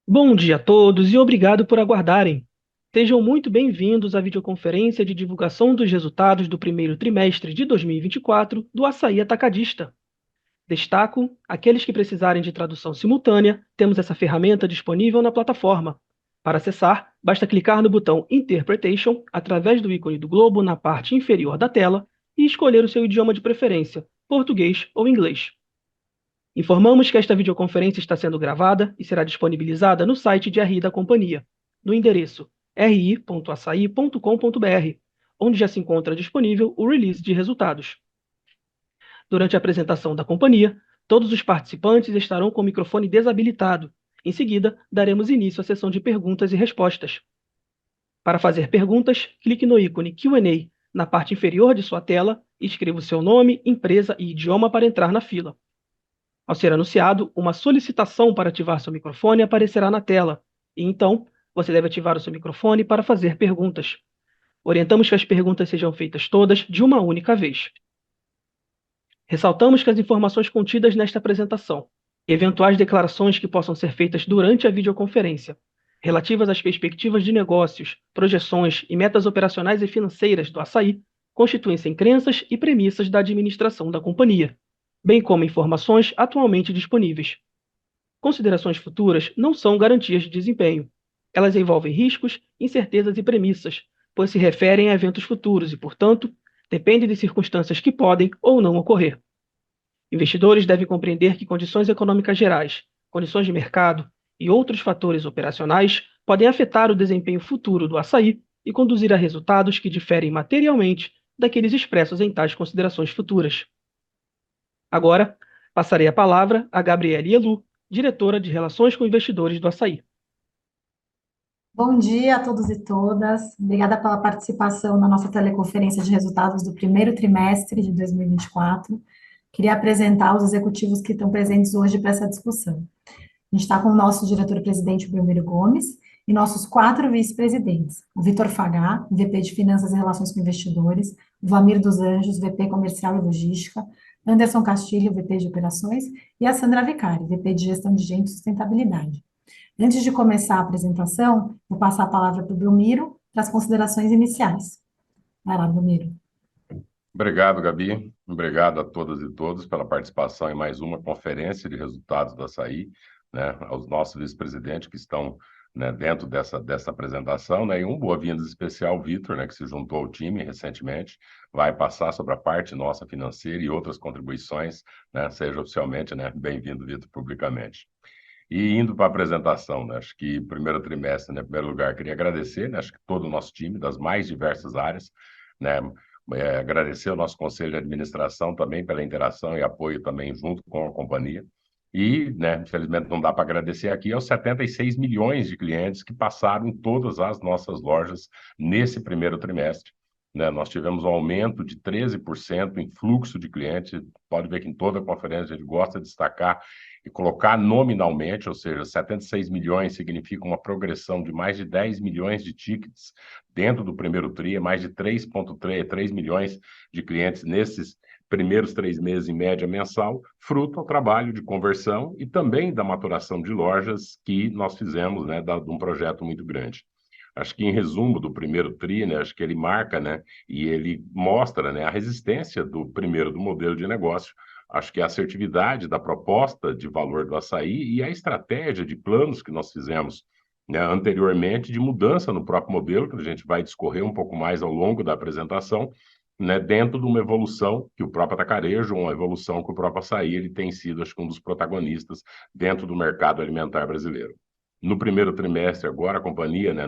Bom dia a todos e obrigado por aguardarem. Sejam muito bem-vindos à videoconferência de divulgação dos resultados do primeiro trimestre de 2024 do Açaí Atacadista. Destaco aqueles que precisarem de tradução simultânea, temos essa ferramenta disponível na plataforma. Para acessar, basta clicar no botão Interpretation através do ícone do globo na parte inferior da tela e escolher o seu idioma de preferência, português ou inglês. Informamos que esta videoconferência está sendo gravada e será disponibilizada no site de RI da companhia, no endereço ri.açaí.com.br, onde já se encontra disponível o release de resultados. Durante a apresentação da companhia, todos os participantes estarão com o microfone desabilitado. Em seguida, daremos início à sessão de perguntas e respostas. Para fazer perguntas, clique no ícone Q&A na parte inferior de sua tela e escreva o seu nome, empresa e idioma para entrar na fila. Ao ser anunciado, uma solicitação para ativar seu microfone aparecerá na tela, e então você deve ativar o seu microfone para fazer perguntas. Orientamos que as perguntas sejam feitas todas de uma única vez. Ressaltamos que as informações contidas nesta apresentação, eventuais declarações que possam ser feitas durante a videoconferência, relativas às perspectivas de negócios, projeções e metas operacionais e financeiras do Açaí, constituem-se em crenças e premissas da administração da companhia, bem como informações atualmente disponíveis. Considerações futuras não são garantias de desempenho. Elas envolvem riscos, incertezas e premissas, pois se referem a eventos futuros e, portanto, dependem de circunstâncias que podem ou não ocorrer. Investidores devem compreender que condições econômicas gerais, condições de mercado e outros fatores operacionais podem afetar o desempenho futuro do açaí e conduzir a resultados que diferem materialmente daqueles expressos em tais considerações futuras. Agora, passarei a palavra a Gabriele Elu, diretora de Relações com Investidores do Açaí. Bom dia a todos e todas. Obrigada pela participação na nossa teleconferência de resultados do primeiro trimestre de 2024. Queria apresentar os executivos que estão presentes hoje para essa discussão. A gente está com o nosso diretor-presidente, Belmiro Gomes, e nossos 4 vice-presidentes: o Vitor Fagá, VP de Finanças e Relações com Investidores, o Vlamir dos Anjos, VP Comercial e Logística, Anderson Castilho, VP de Operações, e a Sandra Vicari, VP de Gestão de Gente e Sustentabilidade. Antes de começar a apresentação, vou passar a palavra para o Belmiro para as considerações iniciais. Vai lá, Belmiro. Obrigado, Gabi. Obrigado a todas e todos pela participação em mais uma conferência de resultados do Açaí, né, aos nossos vice-presidentes que estão, né, dentro dessa apresentação, né, e um boas-vindas especial, Vitor, né, que se juntou ao time recentemente, vai passar sobre a parte nossa financeira e outras contribuições, né, seja oficialmente, né, bem-vindo, Vitor, publicamente. E indo para a apresentação, né, acho que primeiro trimestre, né, em primeiro lugar, queria agradecer, né, acho que todo o nosso time, das mais diversas áreas, né, agradecer ao nosso conselho de administração também pela interação e apoio também junto com a companhia. E, né, infelizmente não dá para agradecer aqui aos 76 milhões de clientes que passaram em todas as nossas lojas nesse primeiro trimestre. Né, nós tivemos um aumento de 13% em fluxo de clientes. Pode ver que em toda a conferência a gente gosta de destacar e colocar nominalmente, ou seja, 76 milhões significa uma progressão de mais de 10 milhões de tickets dentro do primeiro TRI, mais de 3,3 milhões de clientes nesses primeiros 3 meses, em média mensal, fruto ao trabalho de conversão e também da maturação de lojas que nós fizemos, né, de um projeto muito grande. Acho que, em resumo, do primeiro TRI, né, acho que ele marca, né, e ele mostra, né, a resistência do modelo de negócio. Acho que a assertividade da proposta de valor do açaí e a estratégia de planos que nós fizemos, né, anteriormente, de mudança no próprio modelo, que a gente vai discorrer um pouco mais ao longo da apresentação, né, dentro de uma evolução que o próprio atacarejo, uma evolução que o próprio açaí ele tem sido, acho que, um dos protagonistas dentro do mercado alimentar brasileiro. No primeiro trimestre, agora, a companhia, né,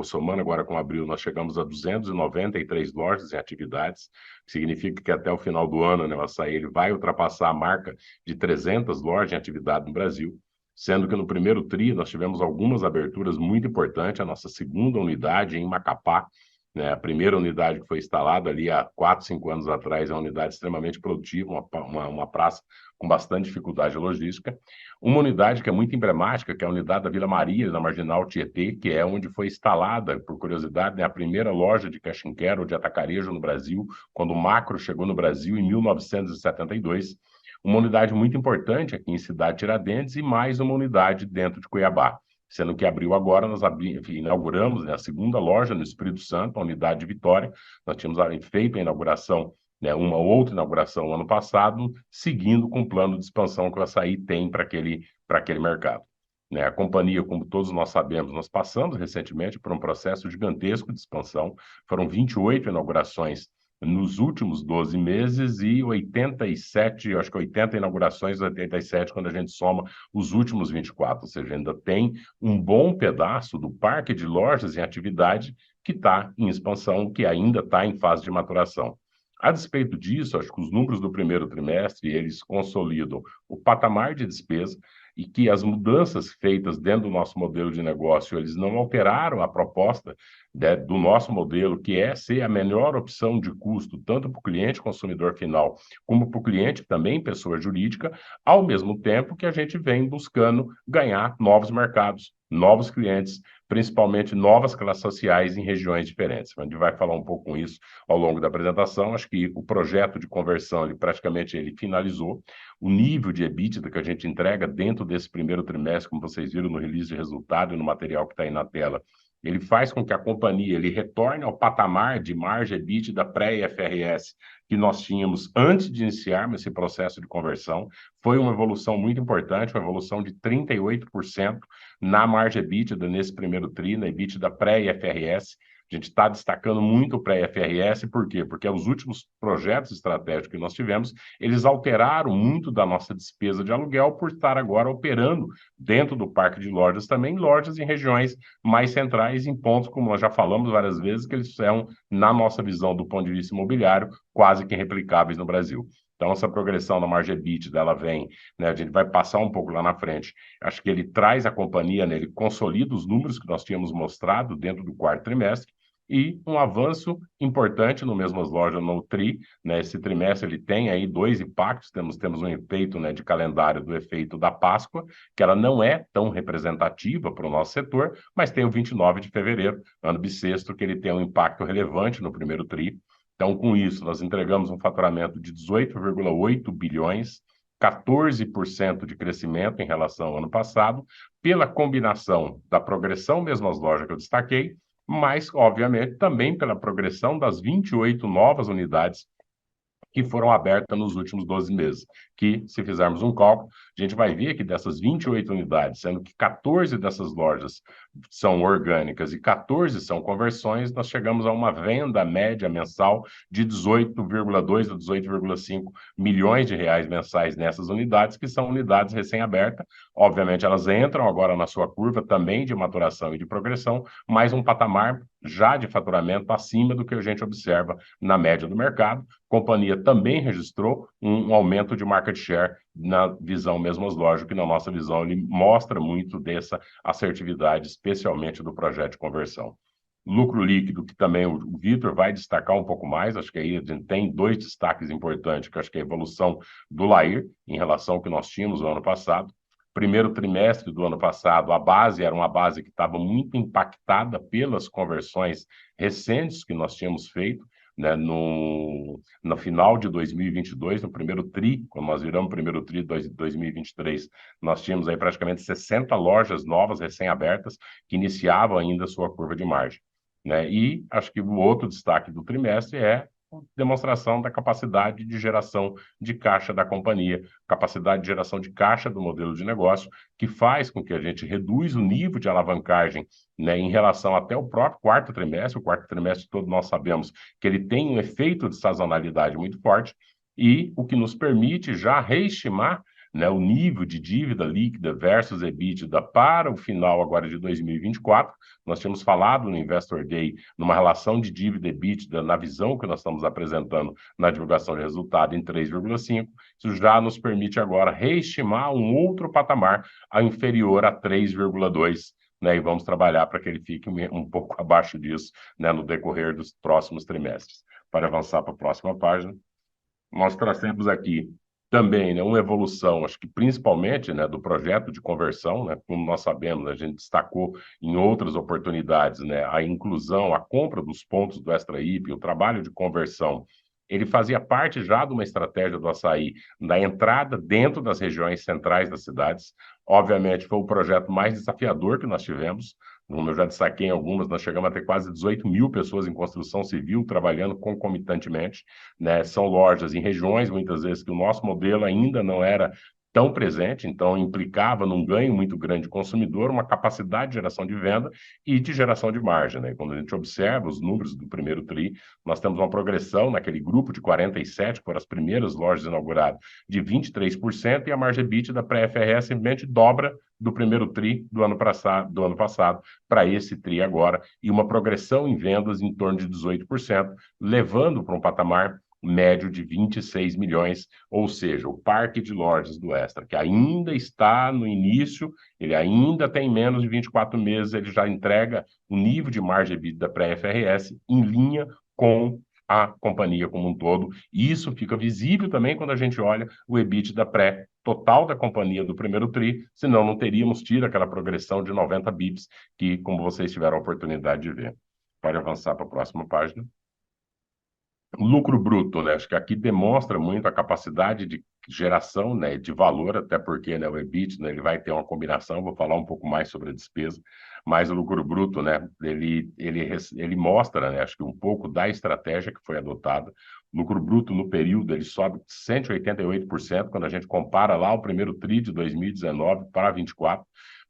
somando agora com abril, nós chegamos a 293 lojas em atividades, que significa que até o final do ano, né, o açaí ele vai ultrapassar a marca de 300 lojas em atividade no Brasil, sendo que no primeiro TRI nós tivemos algumas aberturas muito importantes, a nossa segunda unidade em Macapá, né, a primeira unidade que foi instalada ali há 4, 5 anos atrás, é uma unidade extremamente produtiva, uma praça com bastante dificuldade logística. Uma unidade que é muito emblemática, que é a unidade da Vila Maria, na Marginal Tietê, que é onde foi instalada, por curiosidade, né, a primeira loja de cash and carry ou de atacarejo no Brasil, quando o Macro chegou no Brasil em 1972. Uma unidade muito importante aqui em Cidade Tiradentes e mais uma unidade dentro de Cuiabá. sendo que abriu agora, nós inauguramos, né, a segunda loja no Espírito Santo, a unidade de Vitória. Nós tínhamos feito a inauguração, né, uma outra inauguração no ano passado, seguindo com o plano de expansão que o açaí tem para aquele mercado. Né, a companhia, como todos nós sabemos, nós passamos recentemente por um processo gigantesco de expansão. Foram 28 inaugurações nos últimos 12 meses e 87, acho que 80 inaugurações, 87 quando a gente soma os últimos 24, ou seja, ainda tem um bom pedaço do parque de lojas em atividade que está em expansão, que ainda está em fase de maturação. A despeito disso, acho que os números do primeiro trimestre, eles consolidam o patamar de despesa e que as mudanças feitas dentro do nosso modelo de negócio, eles não alteraram a proposta, né, do nosso modelo, que é ser a melhor opção de custo, tanto para o cliente consumidor final, como para o cliente também pessoa jurídica, ao mesmo tempo que a gente vem buscando ganhar novos mercados, novos clientes, principalmente novas classes sociais em regiões diferentes. A gente vai falar um pouco com isso ao longo da apresentação. Acho que o projeto de conversão, ele finalizou. O nível de EBITDA que a gente entrega dentro desse primeiro trimestre, como vocês viram no release de resultado e no material que está aí na tela, ele faz com que a companhia retorne ao patamar de margem EBITDA pré-IFRS que nós tínhamos antes de iniciarmos esse processo de conversão. Foi uma evolução muito importante, uma evolução de 38% na margem EBITDA nesse primeiro tri, na EBITDA pré-IFRS. A gente está destacando muito o pré-IFRS, por quê? Porque os últimos projetos estratégicos que nós tivemos, eles alteraram muito da nossa despesa de aluguel por estar agora operando dentro do parque de lojas também, lojas em regiões mais centrais, em pontos, como nós já falamos várias vezes, que eles são, na nossa visão do ponto de vista imobiliário, quase que irreplicáveis no Brasil. Então, essa progressão na margem EBITDA, ela vem, né, a gente vai passar um pouco lá na frente. Acho que ele traz a companhia, né, ele consolida os números que nós tínhamos mostrado dentro do quarto trimestre, e um avanço importante no Mesmas Lojas no TRI, né? Esse trimestre ele tem aí dois impactos, temos um efeito, né, de calendário do efeito da Páscoa, que ela não é tão representativa para o nosso setor, mas tem o 29 de fevereiro, ano bissexto, que ele tem um impacto relevante no primeiro TRI. Então, com isso, nós entregamos um faturamento de 18,8 bilhões, 14% de crescimento em relação ao ano passado, pela combinação da progressão Mesmas Lojas que eu destaquei, mas, obviamente, também pela progressão das 28 novas unidades que foram abertas nos últimos 12 meses, que, se fizermos um cálculo, a gente vai ver que dessas 28 unidades, sendo que 14 dessas lojas são orgânicas e 14 são conversões, nós chegamos a uma venda média mensal de 18,2 a 18,5 milhões de reais mensais nessas unidades, que são unidades recém-abertas. Obviamente, elas entram agora na sua curva também de maturação e de progressão, mas um patamar já de faturamento acima do que a gente observa na média do mercado. A companhia também registrou um aumento de market share na visão Mesmas Lojas, que na nossa visão ele mostra muito dessa assertividade, especialmente do projeto de conversão. Lucro líquido, que também o Vitor vai destacar um pouco mais, acho que aí a gente tem dois destaques importantes, que acho que é a evolução do LAIR em relação ao que nós tínhamos no ano passado. Primeiro trimestre do ano passado, a base era uma base que estava muito impactada pelas conversões recentes que nós tínhamos feito, né, no final de 2022, no primeiro TRI, quando nós viramos o primeiro TRI de 2023, nós tínhamos aí praticamente 60 lojas novas recém-abertas que iniciavam ainda a sua curva de margem. Né? E acho que o outro destaque do trimestre é demonstração da capacidade de geração de caixa da companhia, capacidade de geração de caixa do modelo de negócio, que faz com que a gente reduz o nível de alavancagem, né, em relação até o próprio quarto trimestre. O quarto trimestre, todos nós sabemos que ele tem um efeito de sazonalidade muito forte, e o que nos permite já reestimar, né, o nível de dívida líquida versus EBITDA para o final agora de 2024. Nós tínhamos falado no Investor Day, numa relação de dívida EBITDA, na visão que nós estamos apresentando na divulgação de resultado, em 3,5. Isso já nos permite agora reestimar um outro patamar inferior a 3,2. Né, e vamos trabalhar para que ele fique um pouco abaixo disso, né, no decorrer dos próximos trimestres. Para avançar para a próxima página, nós trouxemos aqui também, né, uma evolução, acho que principalmente, né, do projeto de conversão, né, como nós sabemos, a gente destacou em outras oportunidades, né, a inclusão, a compra dos pontos do Extra IP, o trabalho de conversão, ele fazia parte já de uma estratégia do açaí, da entrada dentro das regiões centrais das cidades. Obviamente, foi o projeto mais desafiador que nós tivemos. Como eu já destaquei em algumas, nós chegamos a ter quase 18 mil pessoas em construção civil trabalhando concomitantemente, né? São lojas em regiões, muitas vezes, que o nosso modelo ainda não era tão presente, então implicava num ganho muito grande do consumidor, uma capacidade de geração de venda e de geração de margem, né? Quando a gente observa os números do primeiro TRI, nós temos uma progressão naquele grupo de 47, que foram as primeiras lojas inauguradas, de 23%, e a margem EBITDA pré-FRS simplesmente dobra do primeiro TRI do ano passado para esse TRI agora, e uma progressão em vendas em torno de 18%, levando para um patamar médio de 26 milhões, ou seja, o parque de lojas do Extra, que ainda está no início, ele ainda tem menos de 24 meses, ele já entrega o nível de margem EBITDA pré-FRS em linha com a companhia como um todo, e isso fica visível também quando a gente olha o EBITDA pré total da companhia do primeiro TRI, senão não teríamos tido aquela progressão de 90 bips que, como vocês tiveram a oportunidade de ver. Pode avançar para a próxima página. Lucro bruto, né? Acho que aqui demonstra muito a capacidade de geração, né, de valor, até porque, né, o EBIT, né, ele vai ter uma combinação, vou falar um pouco mais sobre a despesa, mas o lucro bruto, né, ele mostra, né, acho que um pouco da estratégia que foi adotada. O lucro bruto no período, ele sobe 188% quando a gente compara lá o primeiro TRI de 2019 para 24.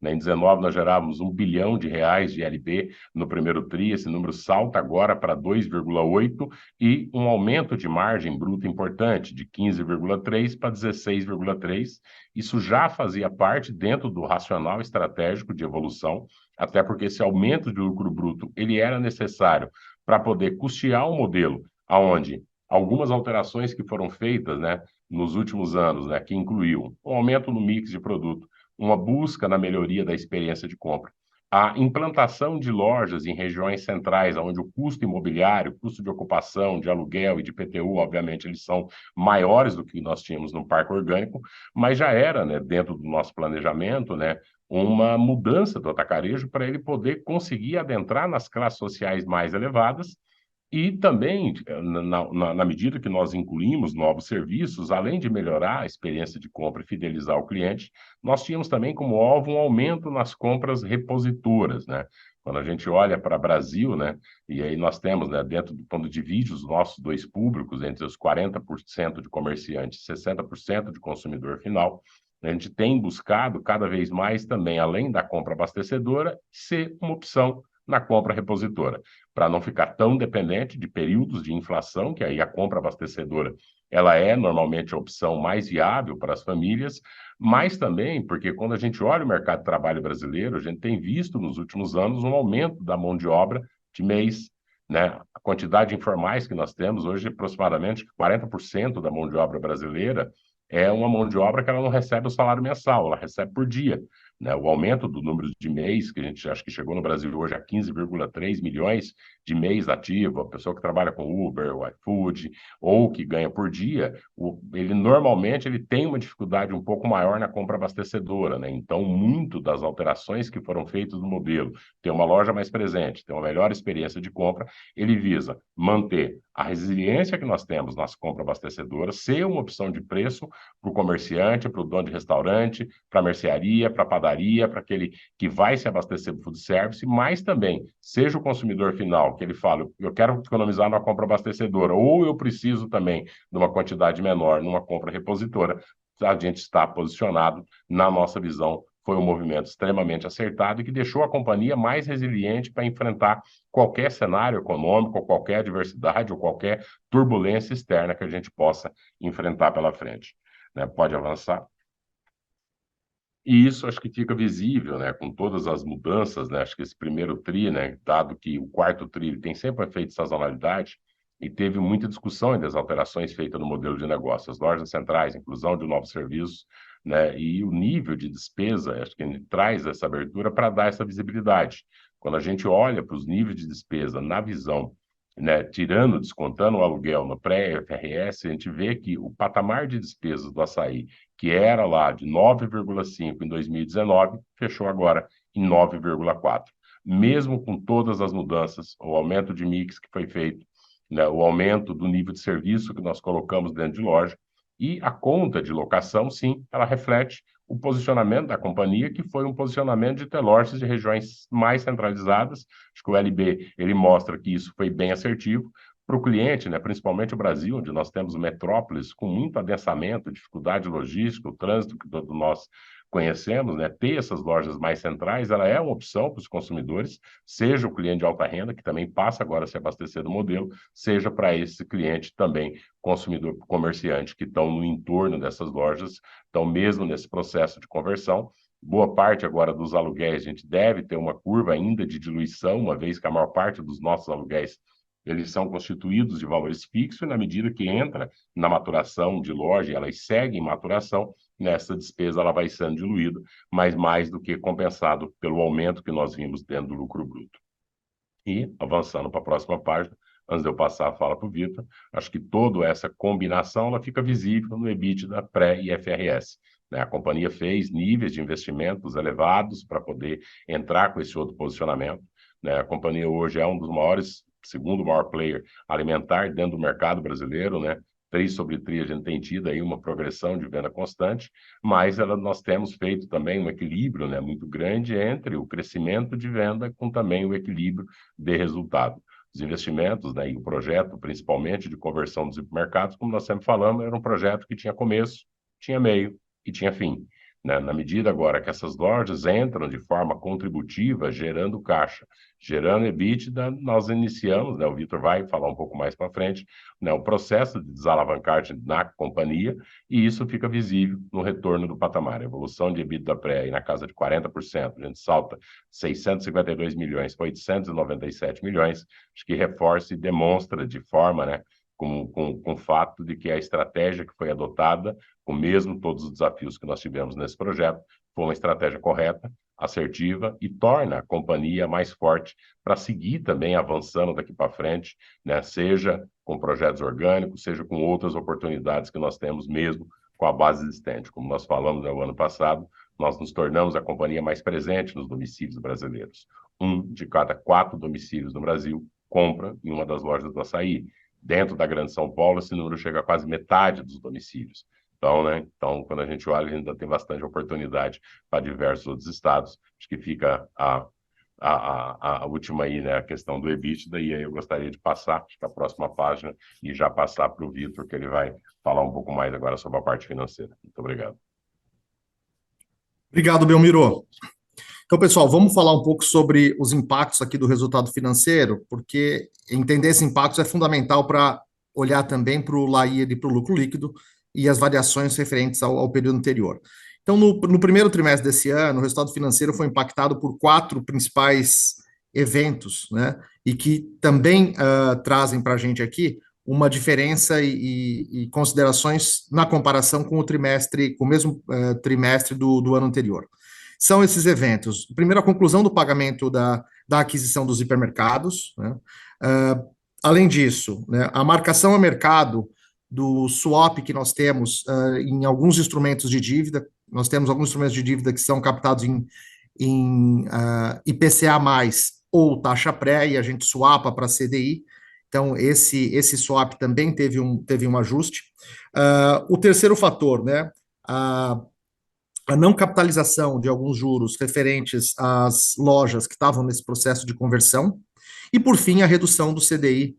Em 19 nós gerávamos R$ 1 bilhão de LB no primeiro TRI, esse número salta agora para 2,8 e um aumento de margem bruta importante, de 15,3 para 16,3. Isso já fazia parte dentro do racional estratégico de evolução, até porque esse aumento de lucro bruto ele era necessário para poder custear um modelo onde algumas alterações que foram feitas, né, nos últimos anos, né, que incluiu um aumento no mix de produto, uma busca na melhoria da experiência de compra, a implantação de lojas em regiões centrais, onde o custo imobiliário, custo de ocupação, de aluguel e de PTU, obviamente, eles são maiores do que nós tínhamos no parque orgânico, mas já era, né, dentro do nosso planejamento, né, uma mudança do atacarejo para ele poder conseguir adentrar nas classes sociais mais elevadas e também, na medida que nós incluímos novos serviços, além de melhorar a experiência de compra e fidelizar o cliente, nós tínhamos também como alvo um aumento nas compras repositoras, né? Quando a gente olha para o Brasil, né, e aí nós temos, né, dentro do quando divide os nossos dois públicos, entre os 40% de comerciantes e 60% de consumidor final, a gente tem buscado cada vez mais também, além da compra abastecedora, ser uma opção na compra repositora, para não ficar tão dependente de períodos de inflação, que aí a compra abastecedora ela é normalmente a opção mais viável para as famílias, mas também porque quando a gente olha o mercado de trabalho brasileiro, a gente tem visto nos últimos anos um aumento da mão de obra de mês, né? A quantidade de informais que nós temos hoje, aproximadamente 40% da mão de obra brasileira é uma mão de obra que ela não recebe o salário mensal, ela recebe por dia. Né? O aumento do número de MEIs, que a gente acha que chegou no Brasil hoje a 15,3 milhões de MEIs ativos, a pessoa que trabalha com Uber, o iFood, ou que ganha por dia, ele normalmente ele tem uma dificuldade um pouco maior na compra abastecedora. Né? Então, muito das alterações que foram feitas no modelo, ter uma loja mais presente, ter uma melhor experiência de compra, ele visa manter a resiliência que nós temos nas compras abastecedoras, ser uma opção de preço para o comerciante, para o dono de restaurante, para a mercearia, para a padaria, para aquele que vai se abastecer do food service, mas também seja o consumidor final, que ele fala, eu quero economizar numa compra abastecedora, ou eu preciso também de uma quantidade menor numa compra repositora, a gente está posicionado, na nossa visão, foi um movimento extremamente acertado e que deixou a companhia mais resiliente para enfrentar qualquer cenário econômico, ou qualquer adversidade, ou qualquer turbulência externa que a gente possa enfrentar pela frente. Né? Pode avançar. E isso acho que fica visível, né, com todas as mudanças, né, acho que esse primeiro TRI, né, dado que o quarto TRI tem sempre um efeito de sazonalidade, e teve muita discussão das alterações feitas no modelo de negócio, as lojas centrais, inclusão de novos serviços, né, e o nível de despesa, acho que ele traz essa abertura para dar essa visibilidade. Quando a gente olha para os níveis de despesa na visão, né, tirando, descontando o aluguel no pré-FRS, a gente vê que o patamar de despesas do Assaí, que era lá de 9,5 em 2019, fechou agora em 9,4. Mesmo com todas as mudanças, o aumento de mix que foi feito, né, o aumento do nível de serviço que nós colocamos dentro de loja, e a conta de locação, sim, ela reflete o posicionamento da companhia, que foi um posicionamento de ter lojas de regiões mais centralizadas. Acho que o LB ele mostra que isso foi bem assertivo para o cliente, né, principalmente o Brasil, onde nós temos metrópoles com muito adensamento, dificuldade logística, o trânsito que todos nós conhecemos, né, ter essas lojas mais centrais, ela é uma opção para os consumidores, seja o cliente de alta renda, que também passa agora a se abastecer do modelo, seja para esse cliente também, consumidor, comerciante, que estão no entorno dessas lojas, estão mesmo nesse processo de conversão. Boa parte agora dos aluguéis, a gente deve ter uma curva ainda de diluição, uma vez que a maior parte dos nossos aluguéis eles são constituídos de valores fixos, e na medida que entra na maturação de loja, elas seguem maturação, nessa despesa ela vai sendo diluída, mas mais do que compensado pelo aumento que nós vimos dentro do lucro bruto. E, avançando para a próxima página, antes de eu passar a fala para o Vitor, acho que toda essa combinação ela fica visível no EBITDA pré-IFRS. Né? A companhia fez níveis de investimentos elevados para poder entrar com esse outro posicionamento. Né? A companhia hoje é um dos maiores, segundo maior player alimentar dentro do mercado brasileiro, né? Tri sobre tri, a gente tem tido aí uma progressão de venda constante, mas nós temos feito também um equilíbrio, né, muito grande entre o crescimento de venda com também o equilíbrio de resultado. Os investimentos, né, e o projeto, principalmente de conversão dos hipermercados, como nós sempre falamos, era um projeto que tinha começo, tinha meio e tinha fim. Né? Na medida agora que essas lojas entram de forma contributiva, gerando caixa, gerando EBITDA, nós iniciamos, né, o Vitor vai falar um pouco mais para frente, né, o processo de desalavancagem na companhia, e isso fica visível no retorno do patamar. A evolução de EBITDA pré aí na casa de 40%, a gente salta 652 milhões para 897 milhões, acho que reforça e demonstra de forma, né, com o fato de que a estratégia que foi adotada, com mesmo todos os desafios que nós tivemos nesse projeto, foi uma estratégia correta, assertiva e torna a companhia mais forte para seguir também avançando daqui para frente, né? Seja com projetos orgânicos, seja com outras oportunidades que nós temos mesmo com a base existente. Como nós falamos no ano passado, nós nos tornamos a companhia mais presente nos domicílios brasileiros. 1 de cada 4 domicílios no Brasil compra em uma das lojas do Assaí. Dentro da Grande São Paulo, esse número chega a quase metade dos domicílios. Então, né, quando a gente olha, a gente ainda tem bastante oportunidade para diversos outros estados. Acho que fica a última aí, né, a questão do EBITDA, e aí eu gostaria de passar para a próxima página e já passar para o Vitor, que ele vai falar um pouco mais agora sobre a parte financeira. Muito obrigado. Obrigado, Belmiro. Então, pessoal, vamos falar um pouco sobre os impactos aqui do resultado financeiro, porque entender esses impactos é fundamental para olhar também para o LAIR e para o lucro líquido e as variações referentes ao período anterior. Então, no primeiro trimestre desse ano, o resultado financeiro foi impactado por 4 principais eventos, né? E que também trazem para a gente aqui uma diferença e considerações na comparação com o mesmo trimestre do ano anterior. São esses eventos. Primeiro, a conclusão do pagamento da aquisição dos hipermercados, né? Além disso, né, a marcação a mercado do swap que nós temos em alguns instrumentos de dívida. Nós temos alguns instrumentos de dívida que são captados em IPCA+, ou taxa pré, e a gente swapa para CDI. Então, esse swap também teve um ajuste. O terceiro fator, né, a não capitalização de alguns juros referentes às lojas que estavam nesse processo de conversão, e, por fim, a redução do CDI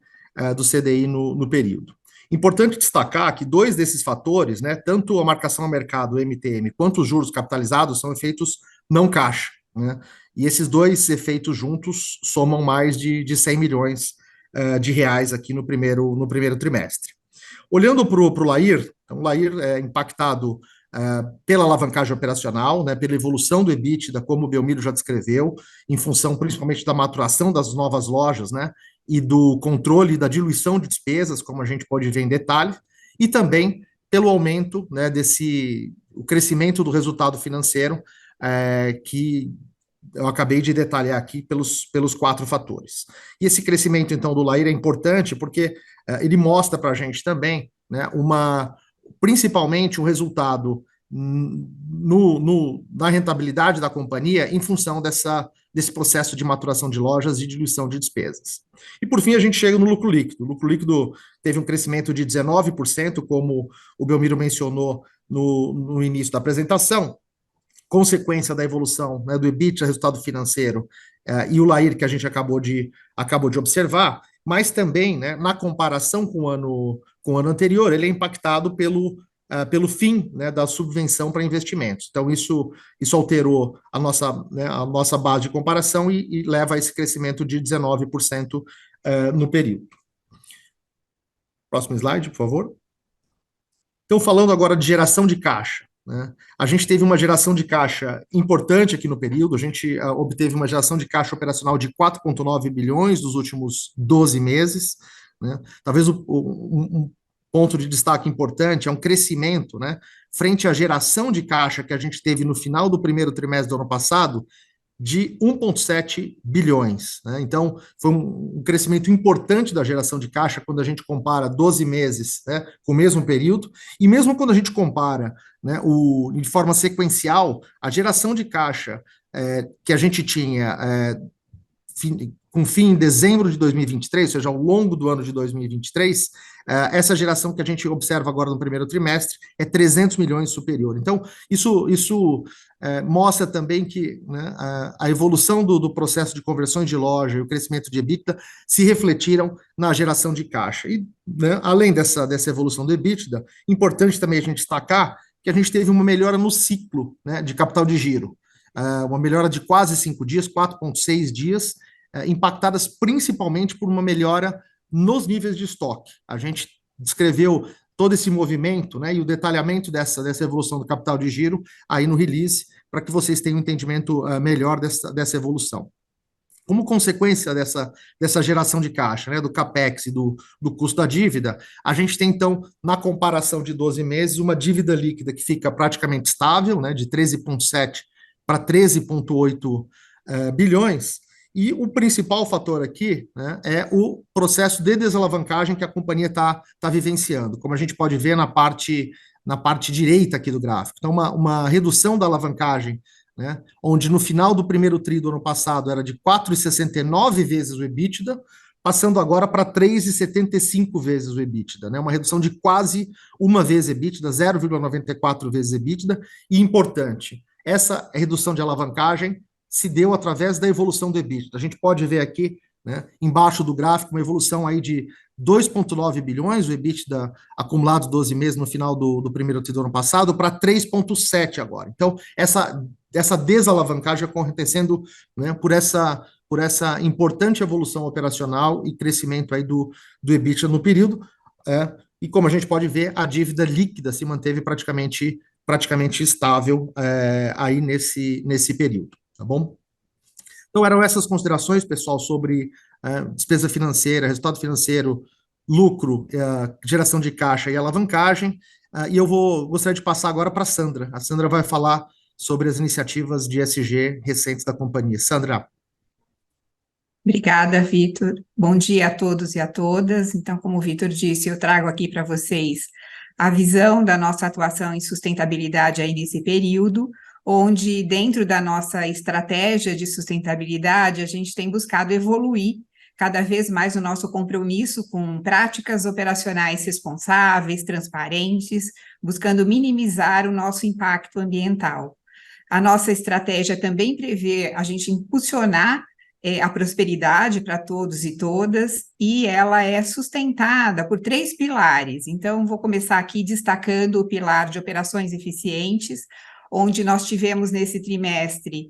no período. Importante destacar que 2 desses fatores, né, tanto a marcação a mercado, o MTM, quanto os juros capitalizados, são efeitos não caixa, né, e esses 2 efeitos juntos somam mais de 100 milhões de reais aqui no primeiro trimestre. Olhando para o LAIR, então, o LAIR é impactado pela alavancagem operacional, né, pela evolução do EBITDA, como o Belmiro já descreveu, em função principalmente da maturação das novas lojas, né, e do controle da diluição de despesas, como a gente pode ver em detalhe, e também pelo aumento, né, o crescimento do resultado financeiro, que eu acabei de detalhar aqui pelos 4 fatores. E esse crescimento, então, do LAIR é importante porque ele mostra para a gente também, né, principalmente o resultado na rentabilidade da companhia em função desse processo de maturação de lojas e diluição de despesas. E, por fim, a gente chega no lucro líquido. O lucro líquido teve um crescimento de 19%, como o Belmiro mencionou no início da apresentação, consequência da evolução, né, do EBITDA, resultado financeiro, e o LAIR que a gente acabou de observar, mas também, né, na comparação com o ano anterior, ele é impactado pelo fim, né, da subvenção para investimentos. Então, isso alterou a nossa base de comparação e leva a esse crescimento de 19% no período. Próximo slide, por favor. Então, falando agora de geração de caixa, né? A gente teve uma geração de caixa importante aqui no período, a gente obteve uma geração de caixa operacional de 4,9 bilhões nos últimos 12 meses, né? Talvez um ponto de destaque importante é um crescimento, né, frente à geração de caixa que a gente teve no final do primeiro trimestre do ano passado, de 1,7 bilhões. Né? Então, foi um crescimento importante da geração de caixa quando a gente compara 12 meses, né, com o mesmo período, e mesmo quando a gente compara, né, de forma sequencial, a geração de caixa que a gente tinha com fim em dezembro de 2023, ou seja, ao longo do ano de 2023, essa geração que a gente observa agora no primeiro trimestre é 300 milhões superior. Então, isso mostra também que, né, a evolução do processo de conversões de loja e o crescimento de EBITDA se refletiram na geração de caixa. E, né, além dessa evolução do EBITDA, importante também a gente destacar que a gente teve uma melhora no ciclo, né, de capital de giro. Uma melhora de quase 5 dias, 4,6 dias, impactadas principalmente por uma melhora nos níveis de estoque. A gente descreveu todo esse movimento, né, e o detalhamento dessa evolução do capital de giro aí no release, para que vocês tenham um entendimento melhor dessa evolução. Como consequência dessa geração de caixa, né, do CAPEX e do custo da dívida, a gente tem, então, na comparação de 12 meses, uma dívida líquida que fica praticamente estável, né, de 13,7 para 13,8 bilhões, e o principal fator aqui, né, é o processo de desalavancagem que a companhia está vivenciando, como a gente pode ver na parte direita aqui do gráfico. Então, uma redução da alavancagem, né, onde no final do primeiro tri do ano passado era de 4,69 vezes o EBITDA, passando agora para 3,75 vezes o EBITDA, né, uma redução de quase uma vez EBITDA, 0,94 vezes EBITDA, e importante, essa redução de alavancagem se deu através da evolução do EBITDA. A gente pode ver aqui, né, embaixo do gráfico, uma evolução aí de 2,9 bilhões, o EBITDA acumulado 12 meses no final do primeiro tri do ano passado, para 3,7 agora. Então, essa desalavancagem acontecendo, né, por essa importante evolução operacional e crescimento aí do EBITDA no período, e como a gente pode ver, a dívida líquida se manteve praticamente estável aí nesse período, tá bom? Então, eram essas considerações, pessoal, sobre despesa financeira, resultado financeiro, lucro, geração de caixa e alavancagem, e eu gostaria de passar agora para a Sandra. A Sandra vai falar sobre as iniciativas de ESG recentes da companhia. Sandra. Obrigada, Vitor. Bom dia a todos e a todas. Então, como o Vitor disse, eu trago aqui para vocês a visão da nossa atuação em sustentabilidade aí nesse período, onde dentro da nossa estratégia de sustentabilidade, a gente tem buscado evoluir cada vez mais o nosso compromisso com práticas operacionais responsáveis, transparentes, buscando minimizar o nosso impacto ambiental. A nossa estratégia também prevê a gente impulsionar a prosperidade para todos e todas, e ela é sustentada por 3 pilares. Então, vou começar aqui destacando o pilar de operações eficientes, onde nós tivemos nesse trimestre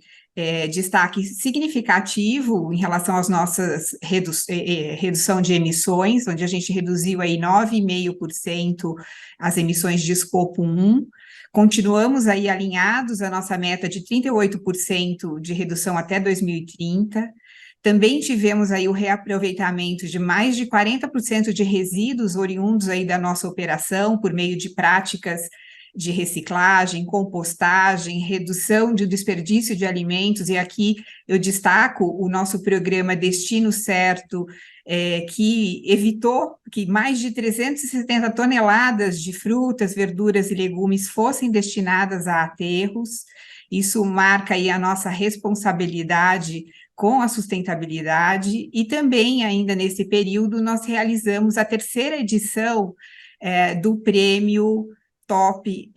destaque significativo em relação às nossas redução de emissões, onde a gente reduziu aí 9,5% as emissões de escopo 1. Continuamos aí alinhados à nossa meta de 38% de redução até 2030. Também tivemos aí o reaproveitamento de mais de 40% de resíduos oriundos aí da nossa operação por meio de práticas de reciclagem, compostagem, redução de desperdício de alimentos, e aqui eu destaco o nosso programa Destino Certo, que evitou que mais de 370 toneladas de frutas, verduras e legumes fossem destinadas a aterros. Isso marca aí a nossa responsabilidade com a sustentabilidade, e também ainda nesse período nós realizamos a 3ª edição do prêmio Top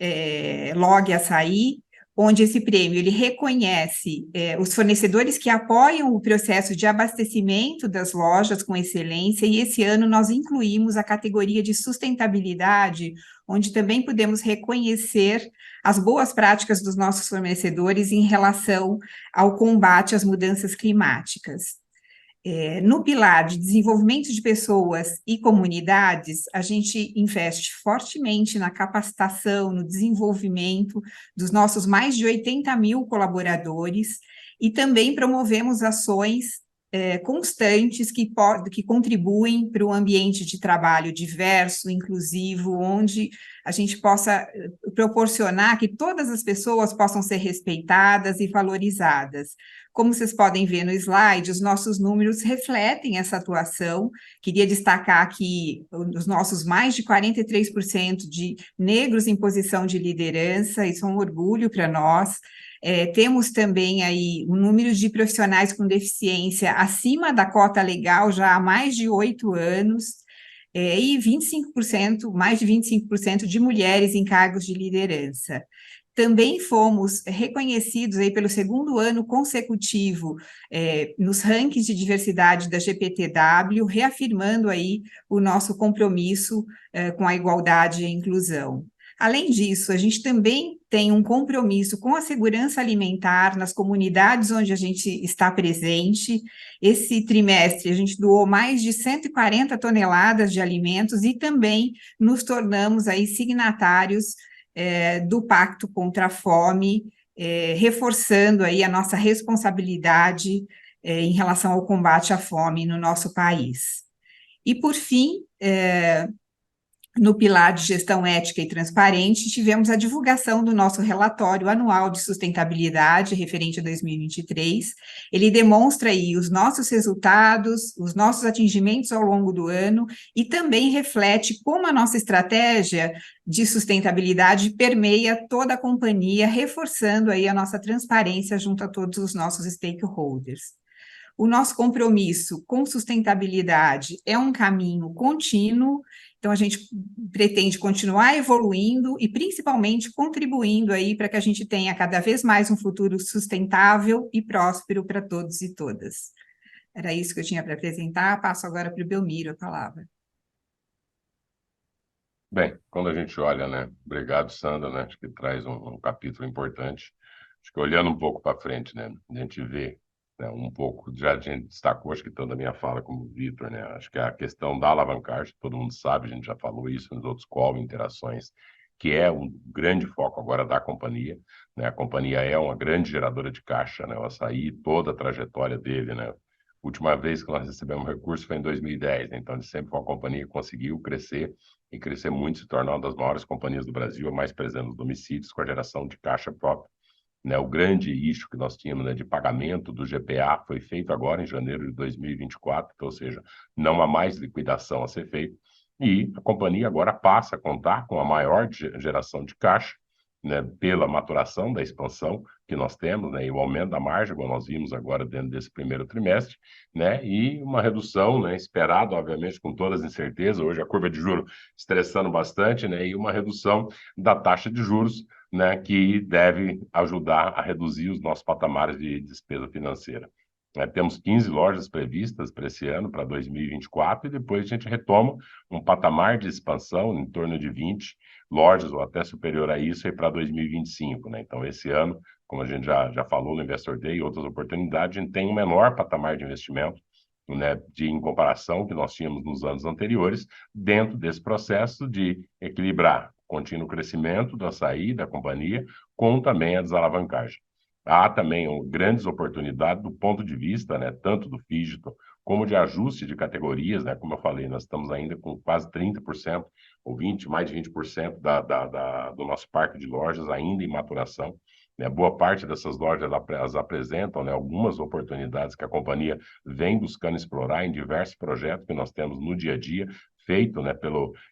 Log Açaí, onde esse prêmio ele reconhece os fornecedores que apoiam o processo de abastecimento das lojas com excelência, e esse ano nós incluímos a categoria de sustentabilidade, onde também podemos reconhecer as boas práticas dos nossos fornecedores em relação ao combate às mudanças climáticas. No pilar de desenvolvimento de pessoas e comunidades, a gente investe fortemente na capacitação, no desenvolvimento dos nossos mais de 80 mil colaboradores, e também promovemos ações constantes que contribuem para um ambiente de trabalho diverso, inclusivo, onde a gente possa proporcionar que todas as pessoas possam ser respeitadas e valorizadas. Como vocês podem ver no slide, os nossos números refletem essa atuação. Queria destacar aqui os nossos mais de 43% de negros em posição de liderança, isso é um orgulho para nós. Temos também aí um número de profissionais com deficiência acima da cota legal já há mais de 8 anos, e 25%, mais de 25% de mulheres em cargos de liderança. Também fomos reconhecidos aí pelo segundo ano consecutivo nos rankings de diversidade da GPTW, reafirmando aí o nosso compromisso com a igualdade e a inclusão. Além disso, a gente também tem um compromisso com a segurança alimentar nas comunidades onde a gente está presente. Esse trimestre, a gente doou mais de 140 toneladas de alimentos e também nos tornamos aí signatários do Pacto contra a Fome, reforçando aí a nossa responsabilidade em relação ao combate à fome no nosso país. E, por fim, no pilar de gestão ética e transparente, tivemos a divulgação do nosso relatório anual de sustentabilidade referente a 2023. Ele demonstra aí os nossos resultados, os nossos atingimentos ao longo do ano, e também reflete como a nossa estratégia de sustentabilidade permeia toda a companhia, reforçando aí a nossa transparência junto a todos os nossos stakeholders. O nosso compromisso com sustentabilidade é um caminho contínuo, então a gente pretende continuar evoluindo e principalmente contribuindo aí para que a gente tenha cada vez mais um futuro sustentável e próspero para todos e todas. Era isso que eu tinha para apresentar, passo agora para o Belmiro a palavra. Bem, quando a gente olha, né? Obrigado, Sandra, né? Acho que traz um capítulo importante. Acho que olhando um pouco para frente, né? A gente vê, né, um pouco, já a gente destacou, acho que tanto a minha fala como o Vitor, né? Acho que a questão da alavancagem, todo mundo sabe, a gente já falou isso nos outros calls, interações, que é um grande foco agora da companhia, né? A companhia é uma grande geradora de caixa, né? O Assaí, toda a trajetória dele, né? A última vez que nós recebemos recurso foi em 2010, né? Então ele sempre foi uma companhia que conseguiu crescer e crescer muito, se tornar uma das maiores companhias do Brasil, a mais presente nos domicílios, com a geração de caixa própria. Né, o grande eixo que nós tínhamos, né, de pagamento do GPA foi feito agora em janeiro de 2024, ou seja, não há mais liquidação a ser feita, e a companhia agora passa a contar com a maior geração de caixa, né, pela maturação da expansão que nós temos, né, e o aumento da margem, como nós vimos agora dentro desse primeiro trimestre, né, e uma redução, né, esperada, obviamente, com todas as incertezas, hoje a curva de juros estressando bastante, né, e uma redução da taxa de juros, né, que deve ajudar a reduzir os nossos patamares de despesa financeira. Temos 15 lojas previstas para esse ano, para 2024, e depois a gente retoma um patamar de expansão em torno de 20 lojas, ou até superior a isso, para 2025. Né? Então, esse ano, como a gente já falou no Investor Day e outras oportunidades, a gente tem um menor patamar de investimento, né, em comparação que nós tínhamos nos anos anteriores, dentro desse processo de equilibrar o contínuo crescimento do Assaí, da companhia, com também a desalavancagem. Há também grandes oportunidades do ponto de vista, né, tanto do Phygital como de ajuste de categorias, né, como eu falei, nós estamos ainda com quase 30%, ou 20%, mais de 20% do nosso parque de lojas ainda em maturação. Né, boa parte dessas lojas elas apresentam, né, algumas oportunidades que a companhia vem buscando explorar em diversos projetos que nós temos no dia a dia, feito, né,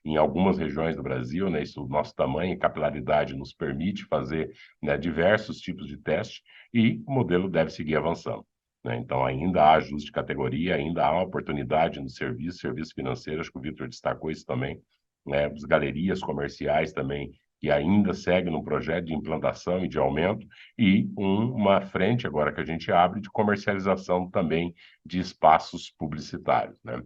em algumas regiões do Brasil, né, isso, o nosso tamanho e capilaridade nos permite fazer, né, diversos tipos de teste, e o modelo deve seguir avançando. Né? Então, ainda há ajuste de categoria, ainda há oportunidade no serviço financeiro, acho que o Vitor destacou isso também, né? As galerias comerciais também que ainda segue no projeto de implantação e de aumento, e uma frente agora que a gente abre de comercialização também de espaços publicitários, né?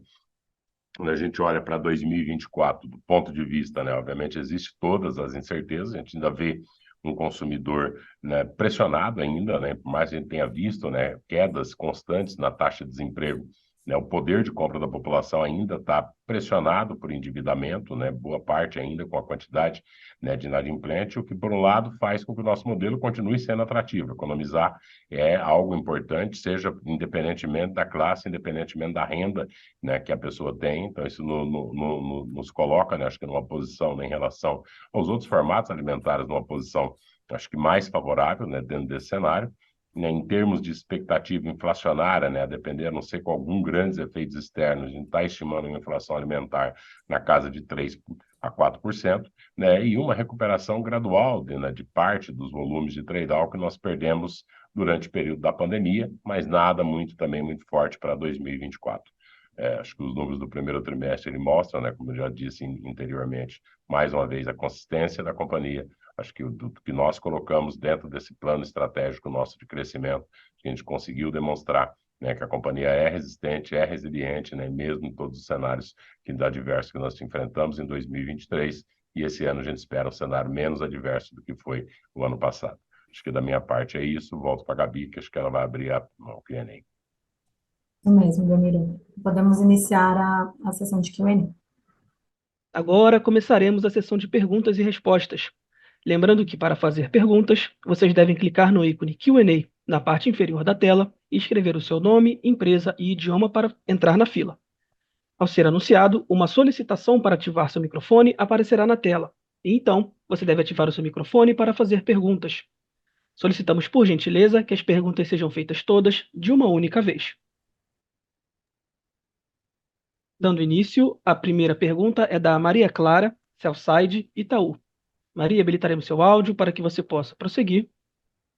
Quando a gente olha para 2024, do ponto de vista, né, obviamente, existe todas as incertezas, a gente ainda vê um consumidor, né, pressionado ainda, né, por mais que a gente tenha visto, né, quedas constantes na taxa de desemprego, né, o poder de compra da população ainda está pressionado por endividamento, né, boa parte ainda com a quantidade, né, de inadimplente, o que, por um lado, faz com que o nosso modelo continue sendo atrativo. Economizar é algo importante, seja independentemente da classe, independentemente da renda, né, que a pessoa tem. Então, isso nos coloca, né, acho que numa posição, né, em relação aos outros formatos alimentares, numa posição, acho que mais favorável, né, dentro desse cenário. Né, em termos de expectativa inflacionária, né, a depender, a não ser com alguns grandes efeitos externos, a gente está estimando uma inflação alimentar na casa de 3 a 4%, né, e uma recuperação gradual de parte dos volumes de trade-off que nós perdemos durante o período da pandemia, mas nada também muito forte para 2024. Acho que os números do primeiro trimestre ele mostram, né, como eu já disse anteriormente, mais uma vez a consistência da companhia. Acho que do que nós colocamos dentro desse plano estratégico nosso de crescimento, que a gente conseguiu demonstrar, né, que a companhia é resistente, é resiliente, né, mesmo em todos os cenários adversos que nós enfrentamos em 2023, e esse ano a gente espera um cenário menos adverso do que foi o ano passado. Acho que da minha parte é isso. Volto para a Gabi, que acho que ela vai abrir o Q&A. Isso mesmo, Belmiro. Podemos iniciar a sessão de Q&A. Agora começaremos a sessão de perguntas e respostas. Lembrando que, para fazer perguntas, vocês devem clicar no ícone Q&A na parte inferior da tela e escrever o seu nome, empresa e idioma para entrar na fila. Ao ser anunciado, uma solicitação para ativar seu microfone aparecerá na tela. E então, você deve ativar o seu microfone para fazer perguntas. Solicitamos, por gentileza, que as perguntas sejam feitas todas de uma única vez. Dando início, a primeira pergunta é da Maria Clara, Sell-Side, Itaú. Maria, habilitaremos seu áudio para que você possa prosseguir.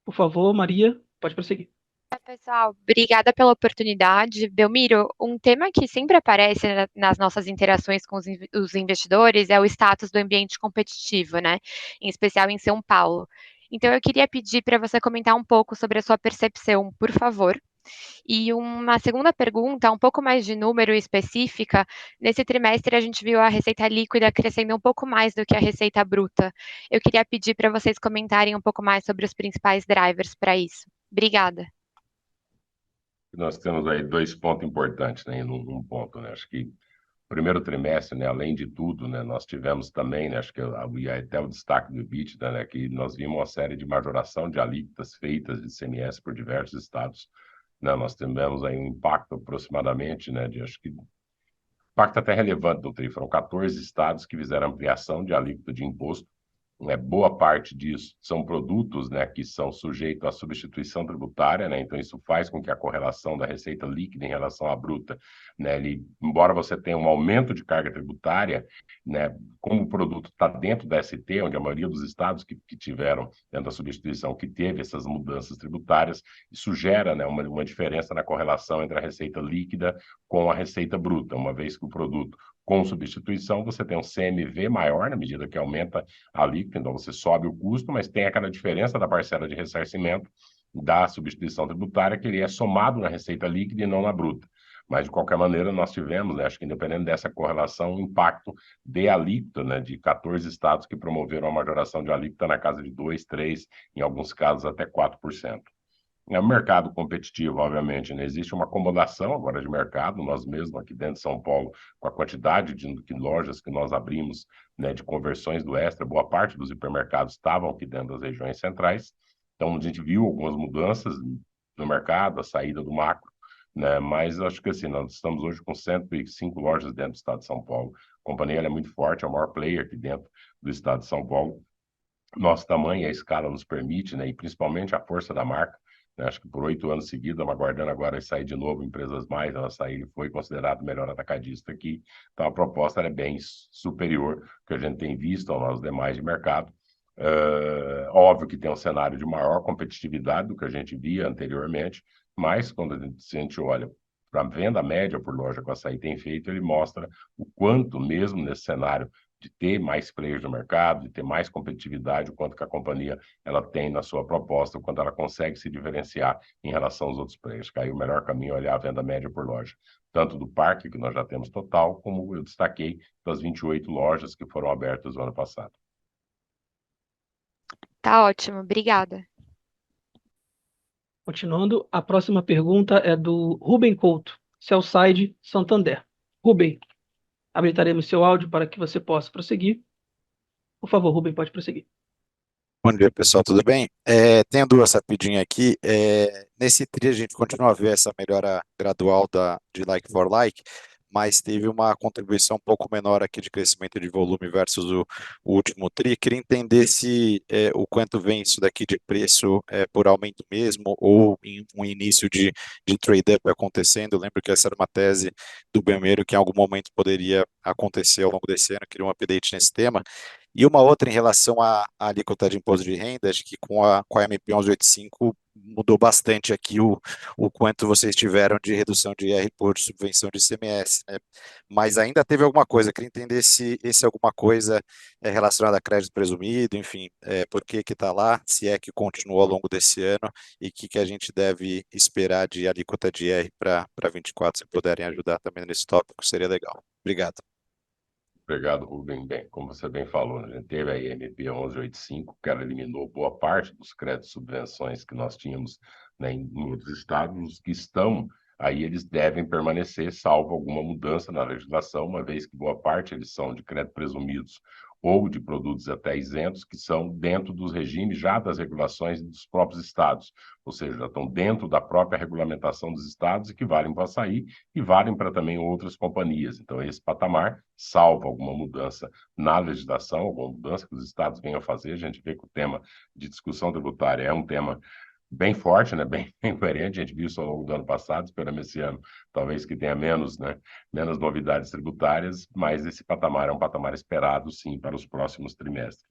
Por favor, Maria, pode prosseguir. Pessoal, obrigada pela oportunidade. Belmiro, um tema que sempre aparece nas nossas interações com os investidores é o status do ambiente competitivo, né? Em especial em São Paulo. Então, eu queria pedir para você comentar um pouco sobre a sua percepção, por favor. E uma segunda pergunta, um pouco mais de número específica. Nesse trimestre, a gente viu a receita líquida crescendo um pouco mais do que a receita bruta. Eu queria pedir para vocês comentarem um pouco mais sobre os principais drivers para isso. Obrigada. Nós temos aí dois pontos importantes, né, num ponto, né? Acho que primeiro trimestre, né, além de tudo, né, nós tivemos também, né, acho que até o destaque do EBITDA, né, que nós vimos uma série de majoração de alíquotas feitas de ICMS por diversos estados, né? Nós tivemos aí um impacto aproximadamente, né, de acho que impacto até relevante do TRI, foram 14 estados que fizeram ampliação de alíquota de imposto. Boa parte disso são produtos, né, que são sujeitos à substituição tributária, né, então isso faz com que a correlação da receita líquida em relação à bruta, né, embora você tenha um aumento de carga tributária, né, como o produto está dentro da ST, onde a maioria dos estados que tiveram dentro da substituição, que teve essas mudanças tributárias, isso gera, né, uma diferença na correlação entre a receita líquida com a receita bruta, uma vez que o produto com substituição, você tem um CMV maior, na medida que aumenta a alíquota, então você sobe o custo, mas tem aquela diferença da parcela de ressarcimento da substituição tributária, que ele é somado na receita líquida e não na bruta. Mas, de qualquer maneira, nós tivemos, né, acho que independente dessa correlação, um impacto de alíquota, né, de 14 estados que promoveram a majoração de alíquota na casa de 2%, 3%, em alguns casos até 4%. O mercado competitivo, obviamente, né? Existe uma acomodação agora de mercado, nós mesmos aqui dentro de São Paulo, com a quantidade de lojas que nós abrimos, né, de conversões do Extra, boa parte dos hipermercados estavam aqui dentro das regiões centrais, então a gente viu algumas mudanças no mercado, a saída do macro, né? Mas acho que assim, nós estamos hoje com 105 lojas dentro do estado de São Paulo, a companhia ela é muito forte, é o maior player aqui dentro do estado de São Paulo, nosso tamanho e a escala nos permite, né, e principalmente a força da marca. Acho que por 8 anos seguidos, estamos aguardando agora sair de novo Empresas Mais, ela sair, foi considerado o melhor atacadista aqui. Então, a proposta é bem superior que a gente tem visto aos demais de mercado. Óbvio que tem um cenário de maior competitividade do que a gente via anteriormente, mas quando a gente olha para a venda média por loja que o Açaí tem feito, ele mostra o quanto, mesmo nesse cenário de ter mais players no mercado, de ter mais competitividade, o quanto que a companhia ela tem na sua proposta, o quanto ela consegue se diferenciar em relação aos outros players. Que aí o melhor caminho é olhar a venda média por loja, tanto do parque, que nós já temos total, como eu destaquei das 28 lojas que foram abertas no ano passado. Tá ótimo, obrigada. Continuando, a próxima pergunta é do Ruben Couto, Sell-Side Santander. Ruben, habilitaremos seu áudio para que você possa prosseguir. Por favor, Ruben, pode prosseguir. Bom dia, pessoal, tudo bem? Tenho duas rapidinhas aqui. Nesse TRI a gente continua a ver essa melhora gradual de like for like, mas teve uma contribuição um pouco menor aqui de crescimento de volume versus o último TRI. Queria entender se o quanto vem isso daqui de preço por aumento mesmo ou em um início de trade-up acontecendo. Eu lembro que essa era uma tese do Belmiro que em algum momento poderia acontecer ao longo desse ano. Queria um update nesse tema. E uma outra em relação à alíquota de imposto de renda, acho que com a MP 1185 mudou bastante aqui o quanto vocês tiveram de redução de IR por subvenção de ICMS, né? Mas ainda teve alguma coisa, queria entender se alguma coisa é relacionada a crédito presumido, enfim, por que está lá, se é que continuou ao longo desse ano e o que a gente deve esperar de alíquota de IR para 24, se puderem ajudar também nesse tópico, seria legal. Obrigado. Obrigado, Rubem. Bem, como você bem falou, né, a gente teve a MP 1185, que ela eliminou boa parte dos créditos e subvenções que nós tínhamos, né, em outros estados. Os que estão aí, eles devem permanecer, salvo alguma mudança na legislação, uma vez que boa parte eles são de crédito presumidos ou de produtos até isentos, que são dentro dos regimes já das regulações dos próprios estados, ou seja, já estão dentro da própria regulamentação dos estados e que valem para açaí e valem para também outras companhias. Então, esse patamar, salvo alguma mudança na legislação, alguma mudança que os estados venham a fazer, a gente vê que o tema de discussão tributária é um tema bem forte, né? Bem coerente, a gente viu isso ao longo do ano passado, esperamos esse ano talvez que tenha menos, né? Menos novidades tributárias, mas esse patamar é um patamar esperado, sim, para os próximos trimestres.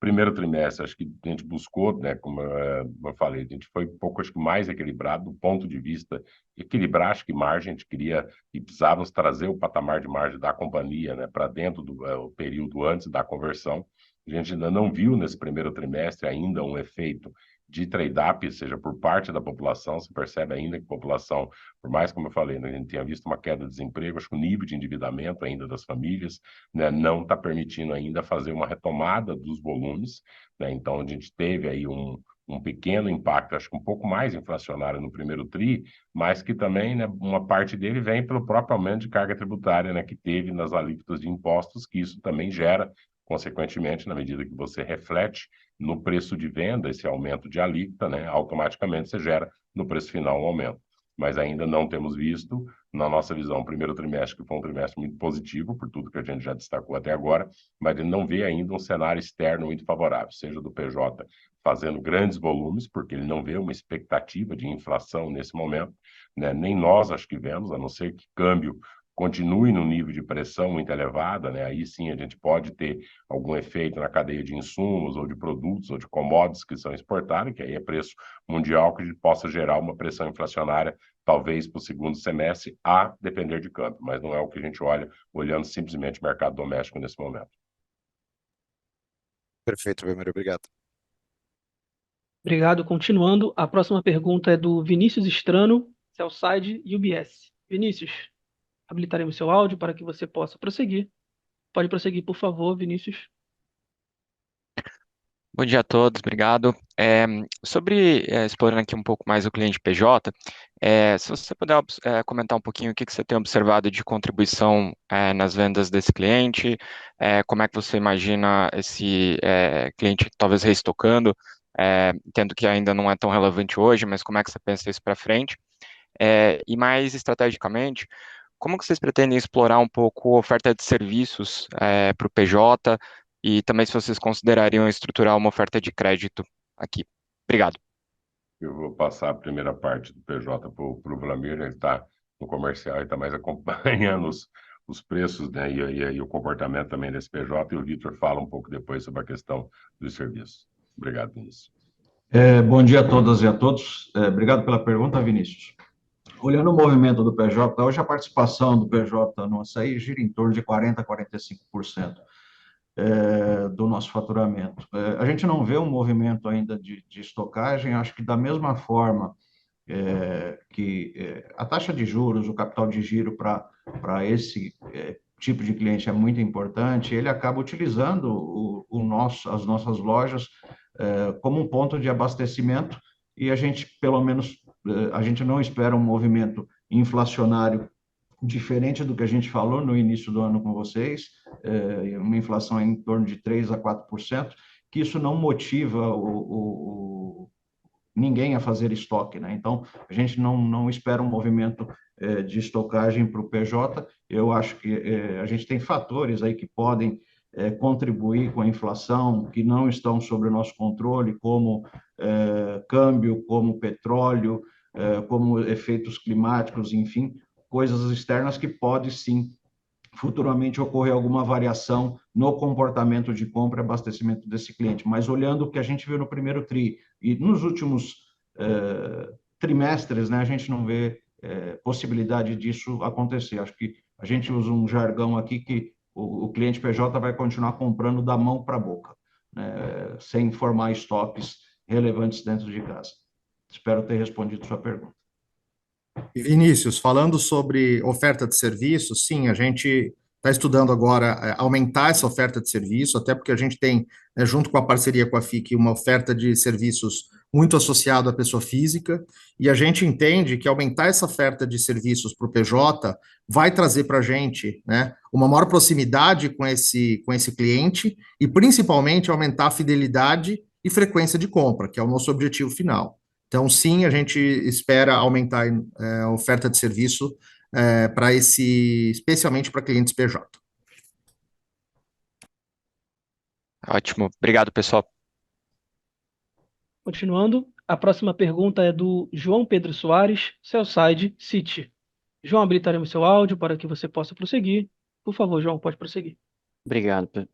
Primeiro trimestre, acho que a gente buscou, né, como eu falei, a gente foi um pouco, acho que mais equilibrado do ponto de vista, equilibrar, acho que margem, a gente queria e precisávamos trazer o patamar de margem da companhia, né, para dentro do período antes da conversão. A gente ainda não viu nesse primeiro trimestre ainda um efeito de trade-up, seja por parte da população, se percebe ainda que a população, por mais como eu falei, né, a gente tenha visto uma queda de desemprego, acho que o nível de endividamento ainda das famílias, né, não está permitindo ainda fazer uma retomada dos volumes, né, então a gente teve aí um pequeno impacto, acho que um pouco mais inflacionário no primeiro TRI, mas que também, né, uma parte dele vem pelo próprio aumento de carga tributária, né, que teve nas alíquotas de impostos, que isso também gera, consequentemente, na medida que você reflete no preço de venda esse aumento de alíquota, né, automaticamente você gera no preço final um aumento. Mas ainda não temos visto, na nossa visão, o primeiro trimestre, que foi um trimestre muito positivo, por tudo que a gente já destacou até agora, mas ele não vê ainda um cenário externo muito favorável, seja do PJ fazendo grandes volumes, porque ele não vê uma expectativa de inflação nesse momento, né? Nem nós acho que vemos, a não ser que câmbio continue no nível de pressão muito elevada, né? Aí sim a gente pode ter algum efeito na cadeia de insumos ou de produtos ou de commodities que são exportados, que aí é preço mundial que possa gerar uma pressão inflacionária, talvez para o segundo semestre, a depender de câmbio, mas não é o que a gente olha olhando simplesmente o mercado doméstico nesse momento. Perfeito, Belmiro, obrigado. Obrigado. Continuando, a próxima pergunta é do Vinícius Strano, Sell-Side UBS. Vinícius, habilitaremos seu áudio para que você possa prosseguir. Pode prosseguir, por favor, Vinícius. Bom dia a todos, obrigado. Explorando aqui um pouco mais o cliente PJ, se você puder comentar um pouquinho o que você tem observado de contribuição nas vendas desse cliente, como é que você imagina esse cliente talvez reestocando, entendo que ainda não é tão relevante hoje, mas como é que você pensa isso para frente? E mais estrategicamente, como que vocês pretendem explorar um pouco a oferta de serviços para o PJ e também se vocês considerariam estruturar uma oferta de crédito aqui? Obrigado. Eu vou passar a primeira parte do PJ para o Vlamir, ele está no comercial e está mais acompanhando os preços, né, e o comportamento também desse PJ, e o Vitor fala um pouco depois sobre a questão dos serviços. Obrigado, Vinícius. Bom dia a todas e a todos. Obrigado pela pergunta, Vinícius. Olhando o movimento do PJ, hoje a participação do PJ no açaí gira em torno de 40% a 45%. do nosso faturamento. A gente não vê um movimento ainda de estocagem, acho que da mesma forma que a taxa de juros, o capital de giro para esse tipo de cliente é muito importante, ele acaba utilizando as nossas lojas como um ponto de abastecimento e a gente, pelo menos, a gente não espera um movimento inflacionário diferente do que a gente falou no início do ano com vocês, uma inflação em torno de 3 a 4%, que isso não motiva ninguém a fazer estoque, né? Então, a gente não espera um movimento de estocagem para o PJ. Eu acho que a gente tem fatores aí que podem contribuir com a inflação, que não estão sob o nosso controle, como câmbio, como petróleo, como efeitos climáticos, enfim, coisas externas que pode sim futuramente ocorrer alguma variação no comportamento de compra e abastecimento desse cliente. Mas olhando o que a gente viu no primeiro TRI e nos últimos trimestres, né, a gente não vê possibilidade disso acontecer. Acho que a gente usa um jargão aqui que o cliente PJ vai continuar comprando da mão para a boca, né, sem formar estoques relevantes dentro de casa. Espero ter respondido sua pergunta. E Vinícius, falando sobre oferta de serviço, sim, a gente está estudando agora aumentar essa oferta de serviço, até porque a gente tem, junto com a parceria com a FIC, uma oferta de serviços muito associada à pessoa física, e a gente entende que aumentar essa oferta de serviços para o PJ vai trazer para a gente, né, uma maior proximidade com esse cliente e principalmente aumentar a fidelidade e frequência de compra, que é o nosso objetivo final. Então, sim, a gente espera aumentar a oferta de serviço especialmente para clientes PJ. Ótimo. Obrigado, pessoal. Continuando, a próxima pergunta é do João Pedro Soares, Sell-Side City. João, habilitaremos seu áudio para que você possa prosseguir. Por favor, João, pode prosseguir. Obrigado.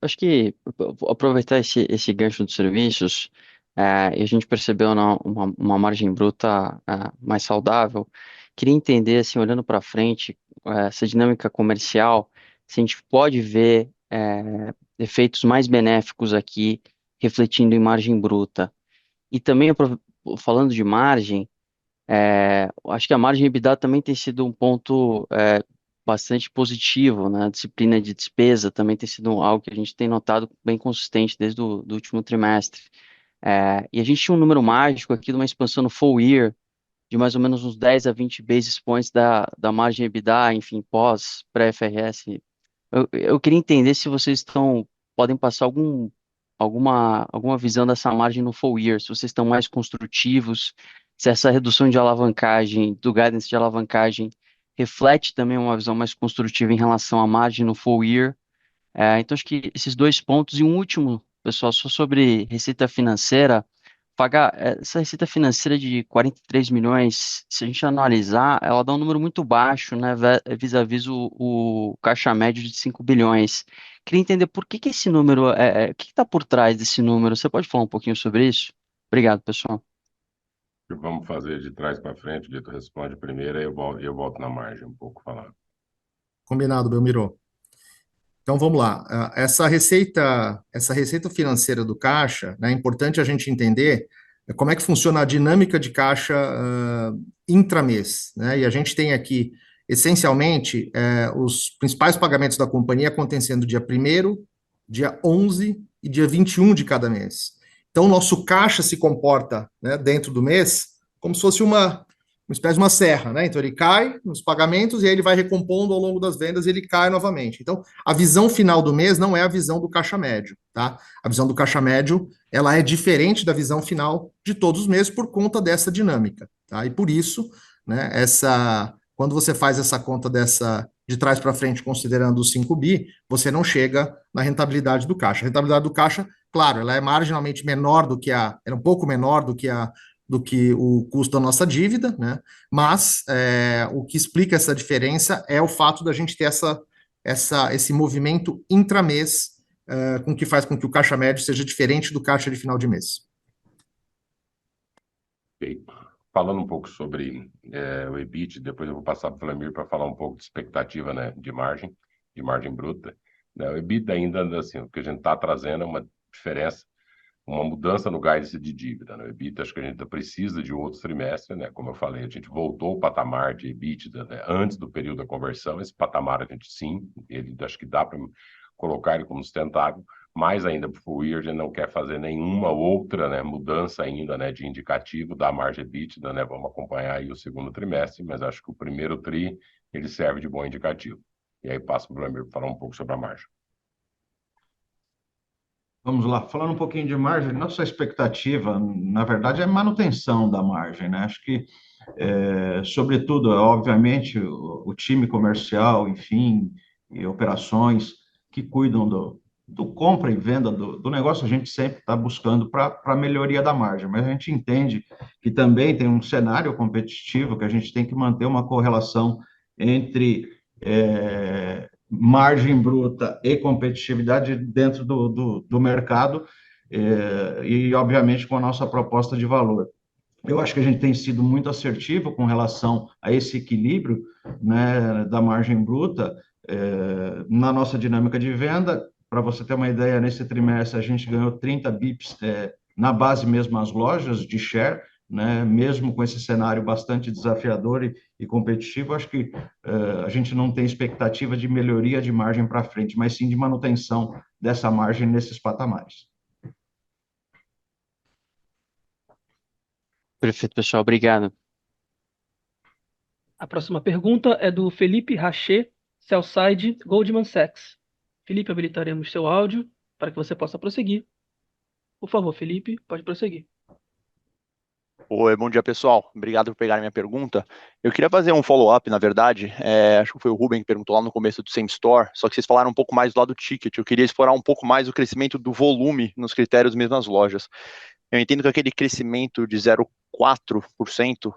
Acho que vou aproveitar esse gancho dos serviços, e a gente percebeu uma margem bruta mais saudável. Queria entender, assim, olhando para frente, essa dinâmica comercial, se a gente pode ver efeitos mais benéficos aqui refletindo em margem bruta. E também, falando de margem, acho que a margem EBITDA também tem sido um ponto bastante positivo, né? A disciplina de despesa também tem sido algo que a gente tem notado bem consistente desde o do último trimestre. E a gente tinha um número mágico aqui de uma expansão no full year de mais ou menos uns 10 a 20 basis points da margem EBITDA, enfim, pré-FRS. Eu queria entender se vocês podem passar alguma visão dessa margem no full year, se vocês estão mais construtivos, se essa redução de alavancagem, do guidance de alavancagem, reflete também uma visão mais construtiva em relação à margem no full year. Então, acho que esses dois pontos. E um último, pessoal, só sobre receita financeira. Pagar essa receita financeira de 43 milhões, se a gente analisar, ela dá um número muito baixo, né, vis-à-vis o caixa médio de 5 bilhões. Queria entender por que esse número, o que está por trás desse número? Você pode falar um pouquinho sobre isso? Obrigado, pessoal. Vamos fazer de trás para frente, o Vitor responde primeiro, aí eu volto na margem um pouco falar. Combinado, Belmiro. Então vamos lá. Essa receita financeira do caixa, né, é importante a gente entender como é que funciona a dinâmica de caixa intramês, né? E a gente tem aqui, essencialmente, os principais pagamentos da companhia acontecendo dia 1º, dia 11 e dia 21 de cada mês. Então, o nosso caixa se comporta, né, dentro do mês como se fosse uma espécie de uma serra, né? Então ele cai nos pagamentos e aí ele vai recompondo ao longo das vendas e ele cai novamente. Então, a visão final do mês não é a visão do caixa médio, tá? A visão do caixa médio, ela é diferente da visão final de todos os meses por conta dessa dinâmica, tá? E por isso, né, quando você faz essa conta de trás para frente, considerando os 5 bi, você não chega na rentabilidade do caixa. A rentabilidade do caixa, claro, ela é marginalmente menor é um pouco menor do que o custo da nossa dívida, né? Mas o que explica essa diferença é o fato da gente ter esse movimento intramês, que faz com que o caixa médio seja diferente do caixa de final de mês. Okay. Falando um pouco sobre o EBIT, depois eu vou passar para o Flamir para falar um pouco de expectativa, né, de margem bruta. né? O EBITDA ainda, assim, o que a gente está trazendo é uma diferença, uma mudança no guidance de dívida, né? O EBITDA, acho que a gente ainda precisa de outros trimestres, né? Como eu falei, a gente voltou ao patamar de EBITDA, né, antes do período da conversão. Esse patamar a gente sim, ele acho que dá para colocar ele como sustentável, mas ainda para o full year a gente não quer fazer nenhuma outra, né, mudança ainda, né, de indicativo da margem EBITDA, né? Vamos acompanhar aí o segundo trimestre, mas acho que o primeiro tri ele serve de bom indicativo. E aí passo para o Vlamir falar um pouco sobre a margem. Vamos lá, falando um pouquinho de margem, nossa expectativa, na verdade, é manutenção da margem, né? Acho que, sobretudo, obviamente, o time comercial, enfim, e operações que cuidam do compra e venda do negócio, a gente sempre está buscando para a melhoria da margem, mas a gente entende que também tem um cenário competitivo que a gente tem que manter uma correlação entre margem bruta e competitividade dentro do mercado, e, obviamente, com a nossa proposta de valor. Eu acho que a gente tem sido muito assertivo com relação a esse equilíbrio, né, da margem bruta na nossa dinâmica de venda. Para você ter uma ideia, nesse trimestre a gente ganhou 30 bips na base mesmo as lojas de share, né, mesmo com esse cenário bastante desafiador e competitivo. Acho que a gente não tem expectativa de melhoria de margem para frente, mas sim de manutenção dessa margem nesses patamares. Perfeito, pessoal. Obrigado. A próxima pergunta é do Felipe Rachet, sell-side Goldman Sachs. Felipe, habilitaremos seu áudio para que você possa prosseguir. Por favor, Felipe, pode prosseguir. Oi, bom dia, pessoal. Obrigado por pegar minha pergunta. Eu queria fazer um follow-up, na verdade. Acho que foi o Ruben que perguntou lá no começo do Same Store, só que vocês falaram um pouco mais do lado do ticket. Eu queria explorar um pouco mais o crescimento do volume nos critérios mesmo nas lojas. Eu entendo que aquele crescimento de 0,4%,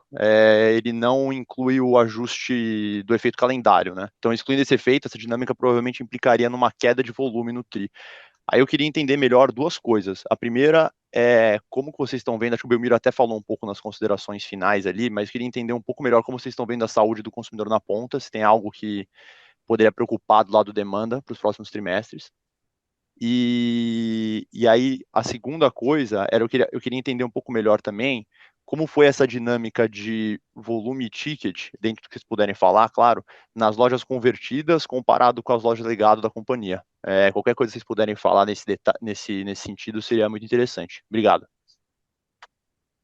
ele não inclui o ajuste do efeito calendário, né? Então, excluindo esse efeito, essa dinâmica provavelmente implicaria numa queda de volume no TRI. Aí eu queria entender melhor duas coisas. A primeira é como que vocês estão vendo, acho que o Belmiro até falou um pouco nas considerações finais ali, mas queria entender um pouco melhor como vocês estão vendo a saúde do consumidor na ponta, se tem algo que poderia preocupar do lado demanda para os próximos trimestres. E aí, a segunda coisa era eu queria entender um pouco melhor também como foi essa dinâmica de volume e ticket, dentro do que vocês puderem falar, claro, nas lojas convertidas comparado com as lojas legado da companhia. Qualquer coisa que vocês puderem falar nesse sentido seria muito interessante. Obrigado.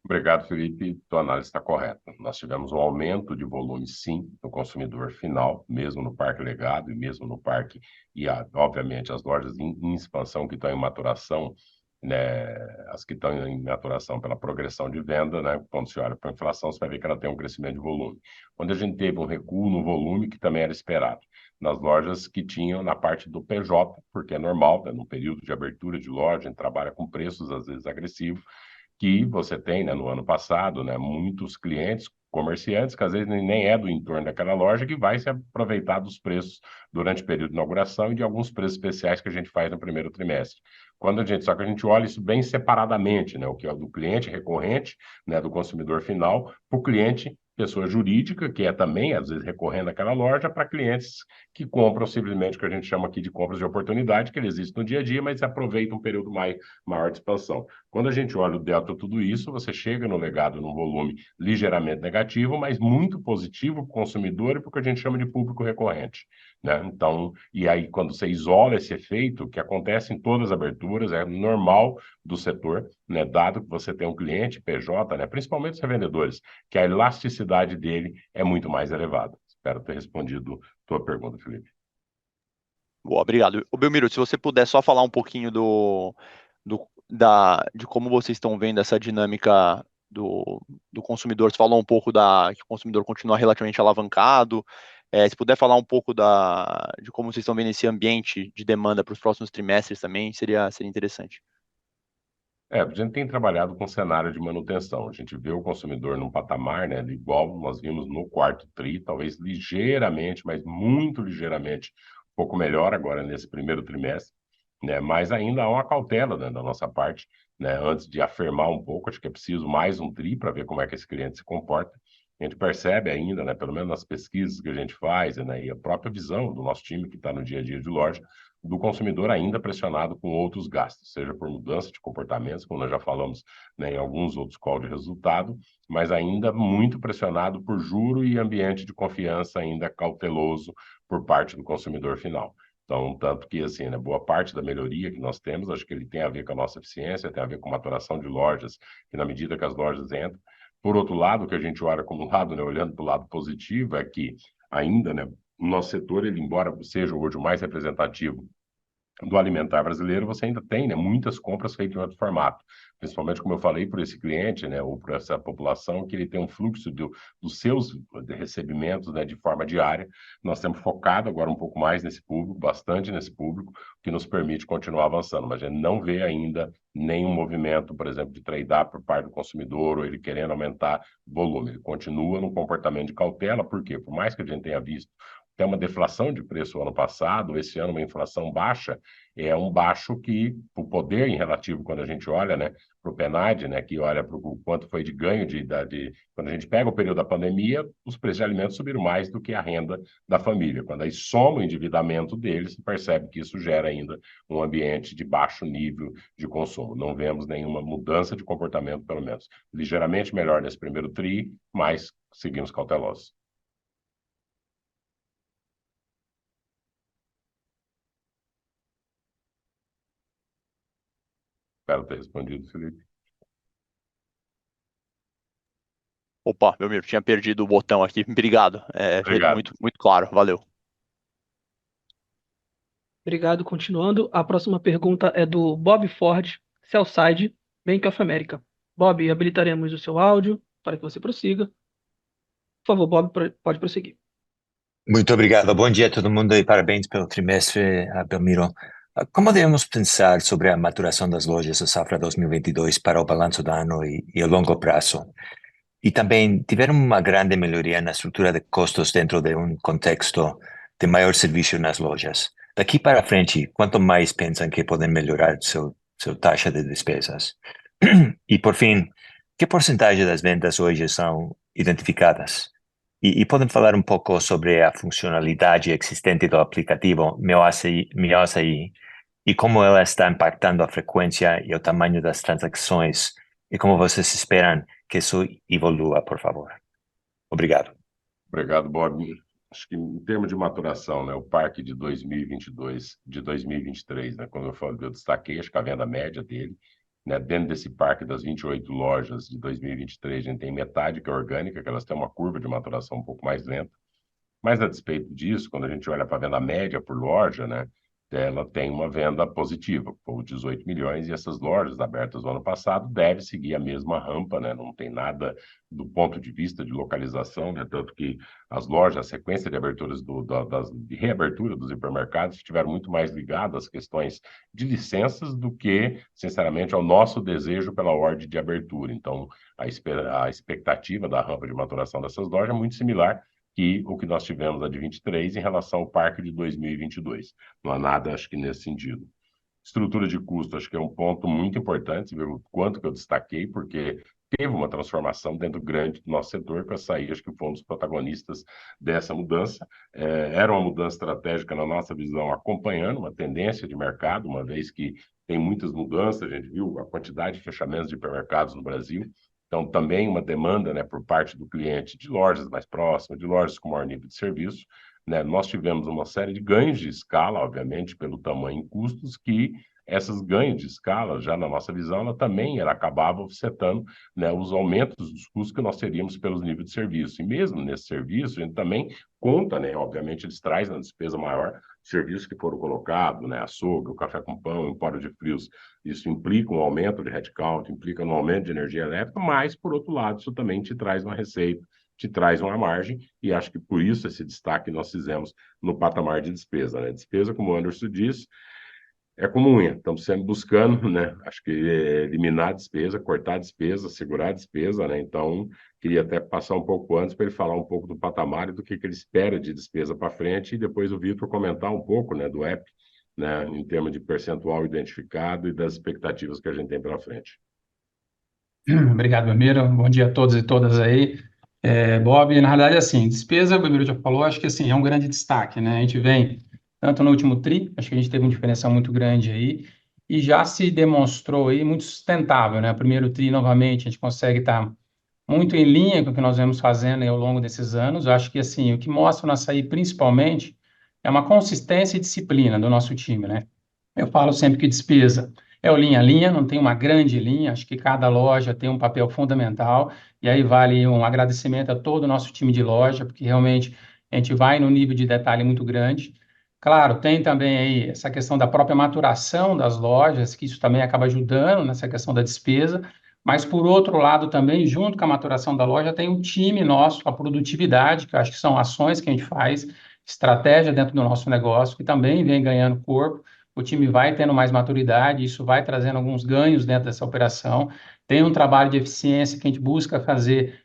Obrigado, Felipe. Tua análise está correta. Nós tivemos um aumento de volume, sim, no consumidor final, mesmo no parque legado e mesmo no parque, e, obviamente, as lojas em expansão que estão em maturação, né, as que estão em maturação pela progressão de venda, né, quando se olha para a inflação, você vai ver que ela tem um crescimento de volume. Quando a gente teve um recuo no volume, que também era esperado, nas lojas que tinham na parte do PJ, porque é normal, né, no período de abertura de loja, a gente trabalha com preços, às vezes, agressivos, que você tem, né, no ano passado, né, muitos clientes, comerciantes, que às vezes nem é do entorno daquela loja, que vai se aproveitar dos preços durante o período de inauguração e de alguns preços especiais que a gente faz no primeiro trimestre. Só que a gente olha isso bem separadamente, né, o que é do cliente recorrente, né, do consumidor final, para o cliente pessoa jurídica, que é também, às vezes, recorrendo àquela loja, para clientes que compram simplesmente o que a gente chama aqui de compras de oportunidade, que ele existe no dia a dia, mas aproveita um período maior de expansão. Quando a gente olha o delta tudo isso, você chega no legado num volume ligeiramente negativo, mas muito positivo para o consumidor e para o que a gente chama de público recorrente, né? Então, e aí quando você isola esse efeito, que acontece em todas as aberturas, é normal do setor, né? Dado que você tem um cliente PJ, né? Principalmente os revendedores, que a elasticidade dele é muito mais elevada. Espero ter respondido tua pergunta, Felipe. Boa, obrigado. Ô, Belmiro, se você puder só falar um pouquinho de como vocês estão vendo essa dinâmica do consumidor. Você falou um pouco que o consumidor continua relativamente alavancado. Se puder falar um pouco de como vocês estão vendo esse ambiente de demanda para os próximos trimestres também, seria interessante. A gente tem trabalhado com cenário de manutenção. A gente vê o consumidor num patamar, né, igual nós vimos no quarto tri, talvez ligeiramente, mas muito ligeiramente, um pouco melhor agora nesse primeiro trimestre, né, mas ainda há uma cautela, né, da nossa parte, né, antes de afirmar um pouco. Acho que é preciso mais um tri para ver como é que esse cliente se comporta, a gente percebe ainda, né, pelo menos nas pesquisas que a gente faz, né, e a própria visão do nosso time que está no dia a dia de loja, do consumidor ainda pressionado com outros gastos, seja por mudança de comportamentos, como nós já falamos, né, em alguns outros calls de resultado, mas ainda muito pressionado por juro e ambiente de confiança ainda cauteloso por parte do consumidor final. Então, tanto que, assim, né, boa parte da melhoria que nós temos, acho que ele tem a ver com a nossa eficiência, tem a ver com maturação de lojas, que na medida que as lojas entram. Por outro lado, o que a gente olha como lado, né, olhando para o lado positivo, é que ainda, né, o nosso setor, ele, embora seja hoje o mais representativo do alimentar brasileiro, você ainda tem, né, muitas compras feitas em outro formato, principalmente, como eu falei, por esse cliente, né, ou por essa população, que ele tem um fluxo dos seus recebimentos, né, de forma diária. Nós temos focado agora um pouco mais nesse público, bastante nesse público, que nos permite continuar avançando, mas a gente não vê ainda nenhum movimento, por exemplo, de trade-up por parte do consumidor, ou ele querendo aumentar volume. Ele continua no comportamento de cautela, por quê? Por mais que a gente tenha visto tem uma deflação de preço ano passado, esse ano uma inflação baixa, é um baixo que o poder em relativo, quando a gente olha, né, para o PNAD, né, que olha para o quanto foi de ganho quando a gente pega o período da pandemia, os preços de alimentos subiram mais do que a renda da família. Quando aí soma o endividamento deles, se percebe que isso gera ainda um ambiente de baixo nível de consumo. Não vemos nenhuma mudança de comportamento, pelo menos. Ligeiramente melhor nesse primeiro tri, mas seguimos cautelosos. Espero ter respondido, Felipe. Opa, Belmiro, tinha perdido o botão aqui. Obrigado. Obrigado. Muito, muito claro. Valeu. Obrigado. Continuando, a próxima pergunta é do Bob Ford, Sell-Side, Bank of America. Bob, habilitaremos o seu áudio para que você prossiga. Por favor, Bob, pode prosseguir. Muito obrigado. Bom dia a todo mundo e parabéns pelo trimestre, Belmiro. Como devemos pensar sobre a maturação das lojas da safra 2022 para o balanço do ano e o longo prazo? E também tiveram uma grande melhoria na estrutura de custos dentro de um contexto de maior serviço nas lojas. Daqui para frente, quanto mais pensam que podem melhorar sua taxa de despesas? E, por fim, que porcentagem das vendas hoje são identificadas? E podem falar um pouco sobre a funcionalidade existente do aplicativo Meu Açaí e como ela está impactando a frequência e o tamanho das transações e como vocês esperam que isso evolua, por favor. Obrigado. Obrigado, Bob. Acho que em termos de maturação, né, o parque de 2022, de 2023, né, quando eu destaquei, acho que a venda média dele, né, dentro desse parque das 28 lojas de 2023, a gente tem metade que é orgânica, que elas têm uma curva de maturação um pouco mais lenta. Mas, a despeito disso, quando a gente olha para a venda média por loja, né, ela tem uma venda positiva, por 18 milhões, e essas lojas abertas no ano passado devem seguir a mesma rampa, né? Não tem nada do ponto de vista de localização, né? Tanto que as lojas, a sequência de aberturas de reabertura dos hipermercados estiveram muito mais ligadas às questões de licenças do que, sinceramente, ao nosso desejo pela ordem de abertura. Então, a expectativa da rampa de maturação dessas lojas é muito similar que o que nós tivemos a de 23 em relação ao parque de 2022. Não há nada, acho que, nesse sentido. Estrutura de custo, acho que é um ponto muito importante, ver o quanto que eu destaquei, porque teve uma transformação dentro grande do nosso setor, que a Açaí, acho que foi um dos protagonistas dessa mudança. Era uma mudança estratégica, na nossa visão, acompanhando uma tendência de mercado, uma vez que tem muitas mudanças, a gente viu a quantidade de fechamentos de hipermercados no Brasil. Então, também uma demanda, né, por parte do cliente de lojas mais próximas, de lojas com maior nível de serviço. Né? Nós tivemos uma série de ganhos de escala, obviamente, pelo tamanho em custos, que esses ganhos de escala, já na nossa visão, ela acabava offsetando, né, os aumentos dos custos que nós teríamos pelos níveis de serviço. E mesmo nesse serviço, a gente também conta, né, obviamente, eles trazem uma despesa maior, serviços que foram colocados, né, açougue, o café com pão, empório de frios. Isso implica um aumento de headcount, implica um aumento de energia elétrica, mas, por outro lado, isso também te traz uma receita, te traz uma margem, e acho que por isso esse destaque nós fizemos no patamar de despesa. Né? Despesa, como o Anderson disse, é como unha, estamos sempre buscando, né? Acho que eliminar a despesa, cortar a despesa, segurar a despesa, né? Então, queria até passar um pouco antes para ele falar um pouco do patamar e do que ele espera de despesa para frente, e depois o Vitor comentar um pouco, né, do app, né, em termos de percentual identificado e das expectativas que a gente tem pela frente. Obrigado, Belmiro. Bom dia a todos e todas aí. Bob, na realidade, assim, despesa, o Belmiro já falou, acho que assim, é um grande destaque, né? A gente vem, tanto no último TRI, acho que a gente teve um diferencial muito grande aí, e já se demonstrou aí muito sustentável, né? Primeiro TRI, novamente, a gente consegue estar muito em linha com o que nós vemos fazendo aí ao longo desses anos. Eu acho que, assim, o que mostra o Açaí, principalmente, é uma consistência e disciplina do nosso time, né? Eu falo sempre que despesa é o linha a linha, não tem uma grande linha, acho que cada loja tem um papel fundamental, e aí vale um agradecimento a todo o nosso time de loja, porque realmente a gente vai no nível de detalhe muito grande. Claro, tem também aí essa questão da própria maturação das lojas, que isso também acaba ajudando nessa questão da despesa, mas por outro lado também, junto com a maturação da loja, tem o time nosso, a produtividade, que eu acho que são ações que a gente faz, estratégia dentro do nosso negócio, que também vem ganhando corpo. O time vai tendo mais maturidade, isso vai trazendo alguns ganhos dentro dessa operação. Tem um trabalho de eficiência que a gente busca fazer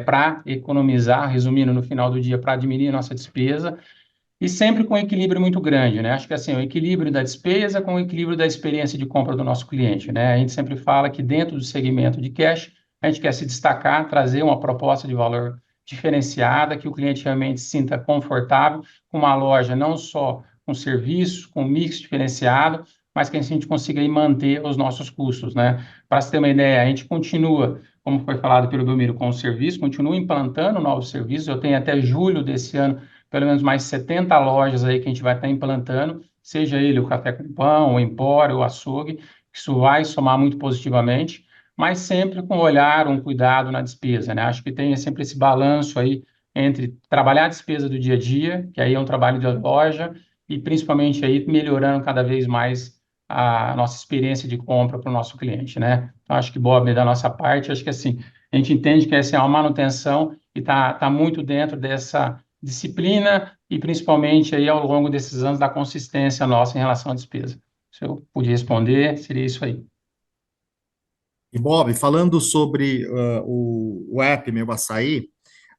para economizar, resumindo, no final do dia, para diminuir nossa despesa, e sempre com um equilíbrio muito grande, né? Acho que assim, o equilíbrio da despesa com o equilíbrio da experiência de compra do nosso cliente, né? A gente sempre fala que dentro do segmento de cash, a gente quer se destacar, trazer uma proposta de valor diferenciada, que o cliente realmente se sinta confortável com uma loja não só com serviço, com mix diferenciado, mas que a gente consiga aí manter os nossos custos, né? Para você ter uma ideia, a gente continua, como foi falado pelo Belmiro, com o serviço, continua implantando novos serviços. Eu tenho até julho desse ano pelo menos mais 70 lojas aí que a gente vai estar implantando, seja ele o Café com Pão, o Empório, o Açougue, isso vai somar muito positivamente, mas sempre com um olhar, um cuidado na despesa, né? Acho que tem sempre esse balanço aí entre trabalhar a despesa do dia a dia, que aí é um trabalho de loja, e principalmente aí melhorando cada vez mais a nossa experiência de compra para o nosso cliente, né? Então, acho que, Bob, da nossa parte, acho que assim, a gente entende que essa é uma manutenção e tá muito dentro dessa disciplina e principalmente aí ao longo desses anos da consistência nossa em relação à despesa. Se eu puder responder, seria isso aí. E Bob, falando sobre o app Meu Açaí,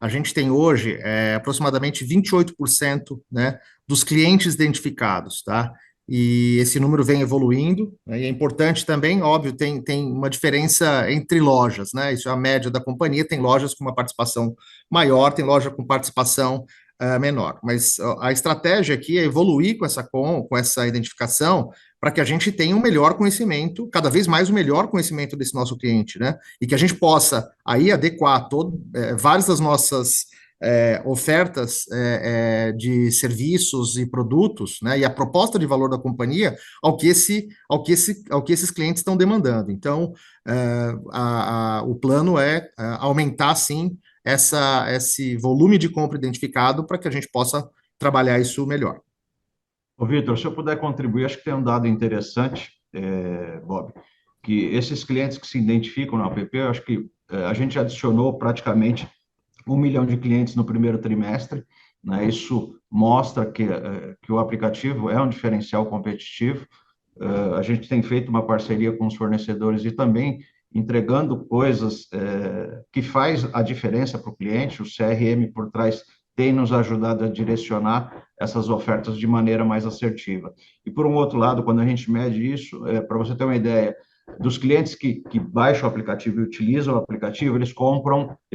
a gente tem hoje aproximadamente 28%, né, dos clientes identificados, tá? E esse número vem evoluindo, né, e é importante também, óbvio, tem uma diferença entre lojas, né? Isso é a média da companhia, tem lojas com uma participação maior, tem loja com participação menor. Mas a estratégia aqui é evoluir com essa identificação para que a gente tenha um melhor conhecimento, cada vez mais o melhor conhecimento desse nosso cliente, né? E que a gente possa aí adequar várias das nossas ofertas de serviços e produtos, né? E a proposta de valor da companhia ao que esses clientes estão demandando. Então, o plano é aumentar, sim, esse volume de compra identificado para que a gente possa trabalhar isso melhor. Ô, Vitor, se eu puder contribuir, acho que tem um dado interessante, Bob, que esses clientes que se identificam no app, eu acho que a gente adicionou praticamente 1 milhão de clientes no primeiro trimestre, né? Isso mostra que o aplicativo é um diferencial competitivo. A gente tem feito uma parceria com os fornecedores e também entregando coisas que faz a diferença para o cliente. O CRM por trás tem nos ajudado a direcionar essas ofertas de maneira mais assertiva. E, por um outro lado, quando a gente mede isso, para você ter uma ideia, dos clientes que baixam o aplicativo e utilizam o aplicativo, eles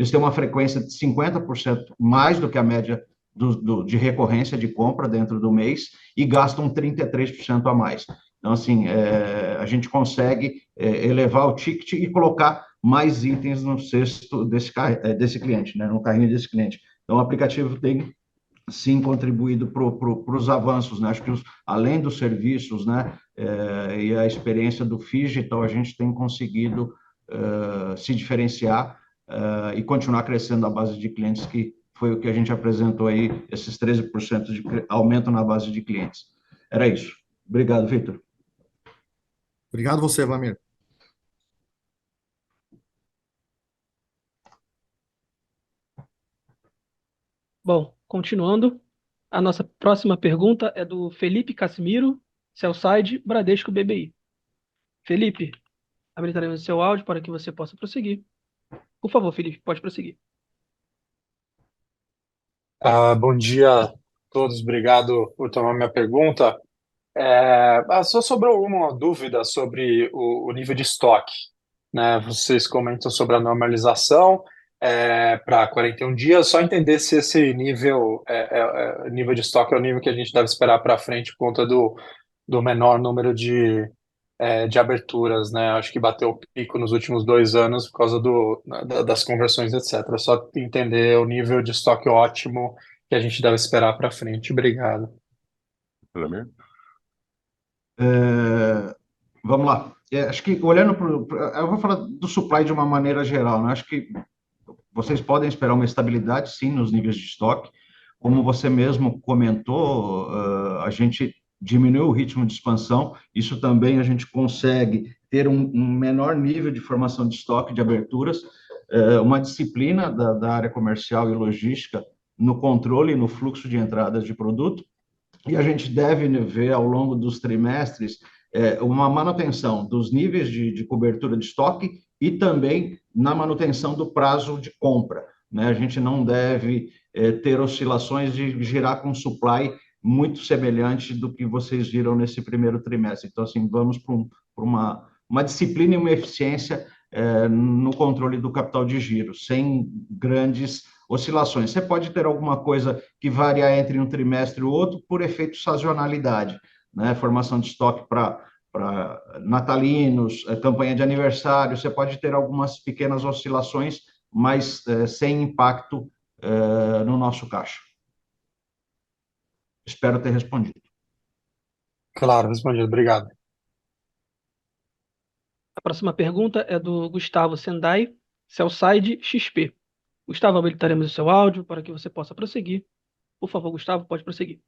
têm uma frequência de 50% mais do que a média de recorrência de compra dentro do mês e gastam 33% a mais. Então, assim, a gente consegue elevar o ticket e colocar mais itens no cesto desse cliente, né, no carrinho desse cliente. Então, o aplicativo tem, sim, contribuído para os avanços, né? Acho que, além dos serviços, né, e a experiência do Phygital, a gente tem conseguido se diferenciar e continuar crescendo a base de clientes, que foi o que a gente apresentou aí, esses 13% de aumento na base de clientes. Era isso. Obrigado, Vitor. Obrigado você, Vlamir. Bom, continuando, a nossa próxima pergunta é do Felipe Casimiro, Sell-Side, Bradesco BBI. Felipe, habilitaremos o seu áudio para que você possa prosseguir. Por favor, Felipe, pode prosseguir. Bom dia a todos, obrigado por tomar minha pergunta. Só sobrou uma dúvida sobre o nível de estoque, né? Vocês comentam sobre a normalização, para 41 dias, só entender se esse nível, nível de estoque é o nível que a gente deve esperar para frente por conta do menor número de aberturas, né? Acho que bateu o pico nos últimos 2 anos por causa das conversões, etc. Só entender o nível de estoque ótimo que a gente deve esperar para frente. Obrigado. Wlamir? Vamos lá. Acho que olhando para... Eu vou falar do supply de uma maneira geral, né? Acho que vocês podem esperar uma estabilidade, sim, nos níveis de estoque. Como você mesmo comentou, a gente diminuiu o ritmo de expansão, isso também a gente consegue ter um menor nível de formação de estoque, de aberturas, uma disciplina da área comercial e logística no controle e no fluxo de entradas de produto, e a gente deve ver ao longo dos trimestres uma manutenção dos níveis de cobertura de estoque e também na manutenção do prazo de compra, né? A gente não deve ter oscilações de girar com supply muito semelhante do que vocês viram nesse primeiro trimestre. Então, assim, vamos para uma disciplina e uma eficiência no controle do capital de giro, sem grandes oscilações. Você pode ter alguma coisa que varia entre um trimestre e o outro por efeito sazonalidade, né? Formação de estoque para natalinos, campanha de aniversário, você pode ter algumas pequenas oscilações, mas sem impacto no nosso caixa. Espero ter respondido. Claro, respondido. Obrigado. A próxima pergunta é do Gustavo Sendai, Sell-Side XP. Gustavo, habilitaremos o seu áudio para que você possa prosseguir. Por favor, Gustavo, pode prosseguir.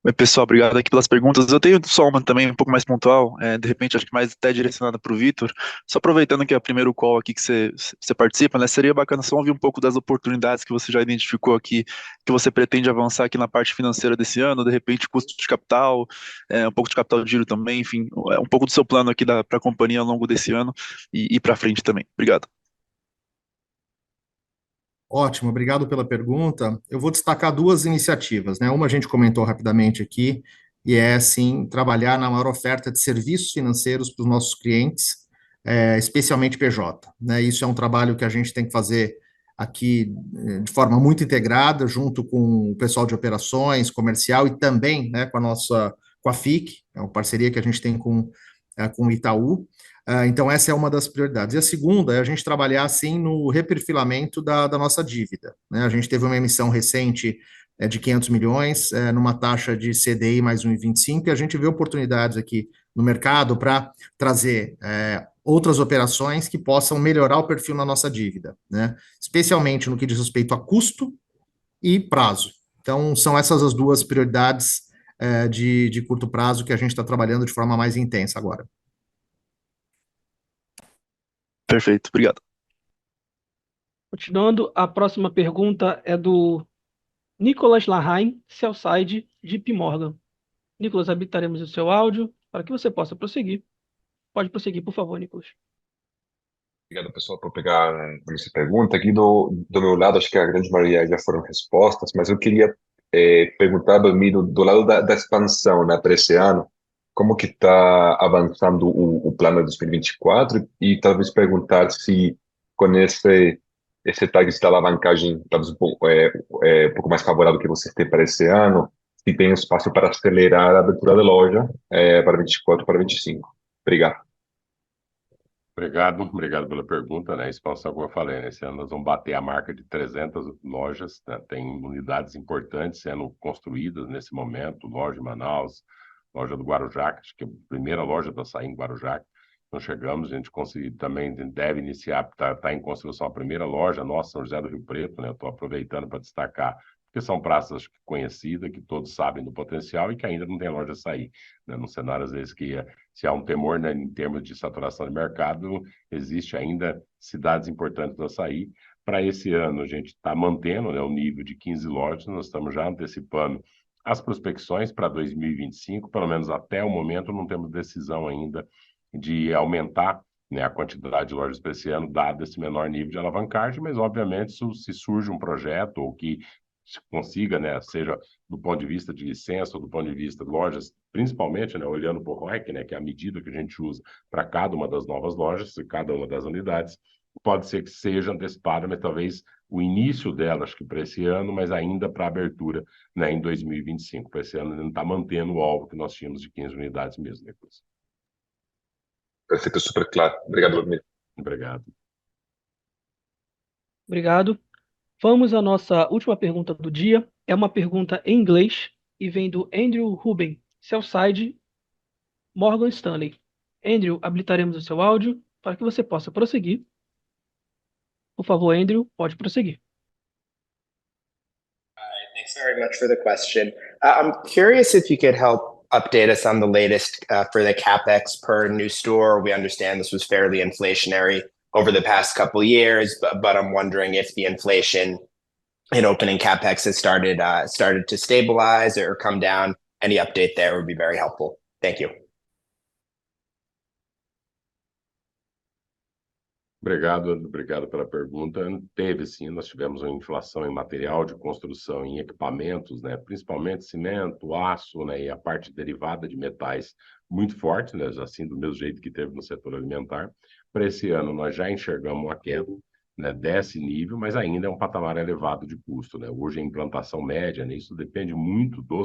Oi, pessoal, obrigado aqui pelas perguntas. Eu tenho só uma também um pouco mais pontual, de repente acho que mais até direcionada para o Vitor. Só aproveitando que é o primeiro call aqui que você participa, né? Seria bacana só ouvir um pouco das oportunidades que você já identificou aqui, que você pretende avançar aqui na parte financeira desse ano, de repente custo de capital, um pouco de capital de giro também, enfim, um pouco do seu plano aqui para a companhia ao longo desse ano e para frente também. Obrigado. Ótimo, obrigado pela pergunta. Eu vou destacar duas iniciativas, né? Uma a gente comentou rapidamente aqui, e é, sim, trabalhar na maior oferta de serviços financeiros para os nossos clientes, especialmente PJ, né? Isso é um trabalho que a gente tem que fazer aqui de forma muito integrada, junto com o pessoal de operações, comercial e também, né, com a FIC, é uma parceria que a gente tem com o Itaú. Então, essa é uma das prioridades. E a segunda é a gente trabalhar, assim, no reperfilamento da nossa dívida, né? A gente teve uma emissão recente de 500 milhões, numa taxa de CDI mais 1,25, e a gente vê oportunidades aqui no mercado para trazer outras operações que possam melhorar o perfil na nossa dívida, né? Especialmente no que diz respeito a custo e prazo. Então, são essas as duas prioridades de curto prazo que a gente está trabalhando de forma mais intensa agora. Perfeito, obrigado. Continuando, a próxima pergunta é do Nicolas Lahain, Sell-Side, JP Morgan. Nicolas, habilitaremos o seu áudio para que você possa prosseguir. Pode prosseguir, por favor, Nicolas. Obrigado, pessoal, por pegar essa pergunta. Aqui do meu lado, acho que a grande maioria já foram respostas, mas eu queria perguntar, Belmiro, do lado da expansão, né, para esse ano, como que está avançando o plano de 2024 e talvez perguntar se com esse target de alavancagem talvez um pouco mais favorável que você tem para esse ano, se tem espaço para acelerar a abertura da loja para 24 para 25. Obrigado. Obrigado pela pergunta, né? Expansão, como eu falei, né? Esse ano nós vamos bater a marca de 300 lojas, né? Tem unidades importantes sendo construídas nesse momento, loja em Manaus, loja do Guarujá, acho que é a primeira loja do açaí em Guarujá. Nós chegamos, a gente conseguiu, também deve iniciar, está em construção a primeira loja nossa, São José do Rio Preto, né? Estou aproveitando para destacar, porque são praças conhecidas, que todos sabem do potencial e que ainda não tem loja açaí, né? No cenário, às vezes, que se há um temor, né, em termos de saturação de mercado, existe ainda cidades importantes do açaí. Para esse ano, a gente está mantendo, né, o nível de 15 lojas, nós estamos já antecipando as prospecções para 2025, pelo menos até o momento não temos decisão ainda de aumentar, né, a quantidade de lojas para esse ano, dado esse menor nível de alavancagem, mas obviamente se surge um projeto ou que se consiga, né, seja do ponto de vista de licença ou do ponto de vista de lojas, principalmente, né, olhando para o ROIC, né, que é a medida que a gente usa para cada uma das novas lojas e cada uma das unidades, pode ser que seja antecipada, mas talvez o início dela, acho que para esse ano, mas ainda para abertura, né, em 2025. Para esse ano, ele não está mantendo o alvo que nós tínhamos de 15 unidades mesmo, Nicolas. Perfeito, super claro. Obrigado, Belmiro. Obrigado. Obrigado. Vamos à nossa última pergunta do dia. É uma pergunta em inglês e vem do Andrew Ruben, sell-side, Morgan Stanley. Andrew, habilitaremos o seu áudio para que você possa prosseguir. Por favor, Andrew, pode prosseguir. Thanks very much for the question. I'm curious if you could help update us on the latest for the CapEx per new store. We understand this was fairly inflationary over the past couple of years, but I'm wondering if the inflation in opening CapEx has started to stabilize or come down. Any update there would be very helpful. Thank you. Obrigado pela pergunta. Teve sim, nós tivemos uma inflação em material de construção, em equipamentos, né, principalmente cimento, aço, né, e a parte derivada de metais muito forte, né, assim do mesmo jeito que teve no setor alimentar. Para esse ano nós já enxergamos uma queda, né, desse nível, mas ainda é um patamar elevado de custo, né. Hoje a implantação média, né, isso depende muito do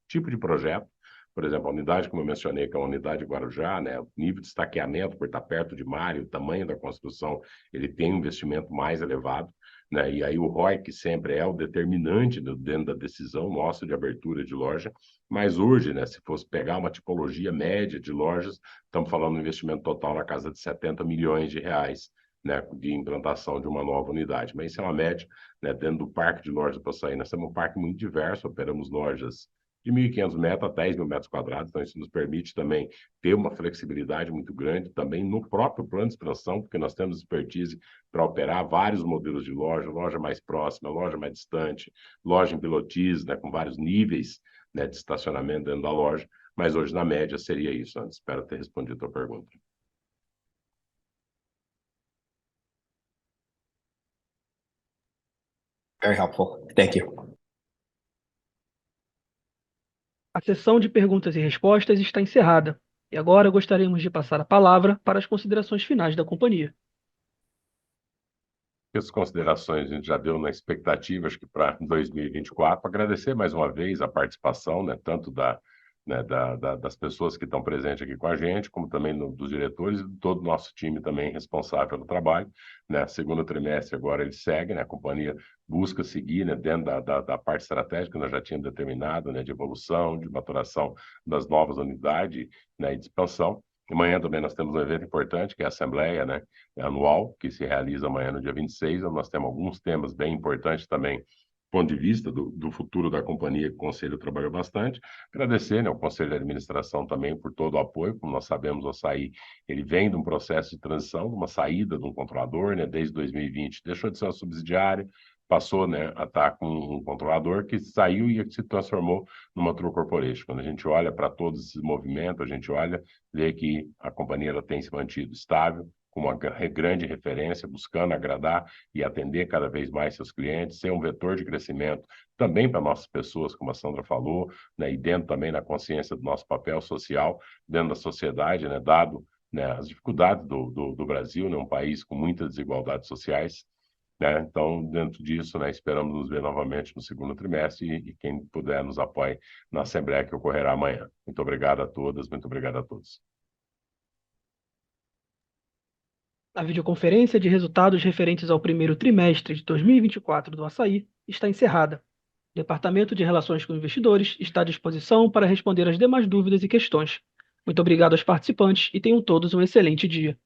tipo de projeto. Por exemplo, a unidade, como eu mencionei, que é a unidade Guarujá, né, o nível de estaqueamento, por estar perto de mar, e o tamanho da construção, ele tem um investimento mais elevado, né, e aí o ROIC sempre é o determinante dentro da decisão nossa de abertura de loja, mas hoje, né, se fosse pegar uma tipologia média de lojas, estamos falando de um investimento total na casa de 70 milhões de reais, né, de implantação de uma nova unidade, mas isso é uma média, né, dentro do parque de lojas para sair. Nós temos um parque muito diverso, operamos lojas de 1.500 metros a 10 mil metros quadrados, então isso nos permite também ter uma flexibilidade muito grande, também no próprio plano de expansão, porque nós temos expertise para operar vários modelos de loja, loja mais próxima, loja mais distante, loja em pilotis, né, com vários níveis, né, de estacionamento dentro da loja, mas hoje na média seria isso. Né? Espero ter respondido a tua pergunta. Very helpful. Thank you. A sessão de perguntas e respostas está encerrada. E agora gostaríamos de passar a palavra para as considerações finais da companhia. Essas considerações a gente já deu na expectativa, acho que para 2024. Agradecer mais uma vez a participação, né, tanto das pessoas que estão presentes aqui com a gente, como também dos diretores e de todo o nosso time também responsável pelo trabalho. Né? Segundo trimestre agora ele segue, né? A companhia busca seguir, né, dentro da parte estratégica que nós já tínhamos determinado, né, de evolução, de maturação das novas unidades, né, e de expansão. Amanhã também nós temos um evento importante, que é a Assembleia, né, anual, que se realiza amanhã no dia 26. Nós temos alguns temas bem importantes também, ponto de vista do futuro da companhia, que o Conselho trabalhou bastante. Agradecer, né, ao Conselho de Administração também por todo o apoio. Como nós sabemos, o Assaí, ele vem de um processo de transição, de uma saída de um controlador, né, desde 2020. Deixou de ser uma subsidiária, passou, né, a estar com um controlador que saiu e se transformou numa True Corporation. Quando a gente olha para todos esses movimentos, a gente olha, vê que a companhia ela tem se mantido estável, com uma grande referência, buscando agradar e atender cada vez mais seus clientes, ser um vetor de crescimento também para nossas pessoas, como a Sandra falou, né, e dentro também na consciência do nosso papel social dentro da sociedade, né, dado, né, as dificuldades do Brasil, né, um país com muitas desigualdades sociais. Né? Então, dentro disso, né, esperamos nos ver novamente no segundo trimestre e quem puder nos apoie na Assembleia que ocorrerá amanhã. Muito obrigado a todas, muito obrigado a todos. A videoconferência de resultados referentes ao primeiro trimestre de 2024 do Assaí está encerrada. O Departamento de Relações com Investidores está à disposição para responder as demais dúvidas e questões. Muito obrigado aos participantes e tenham todos um excelente dia.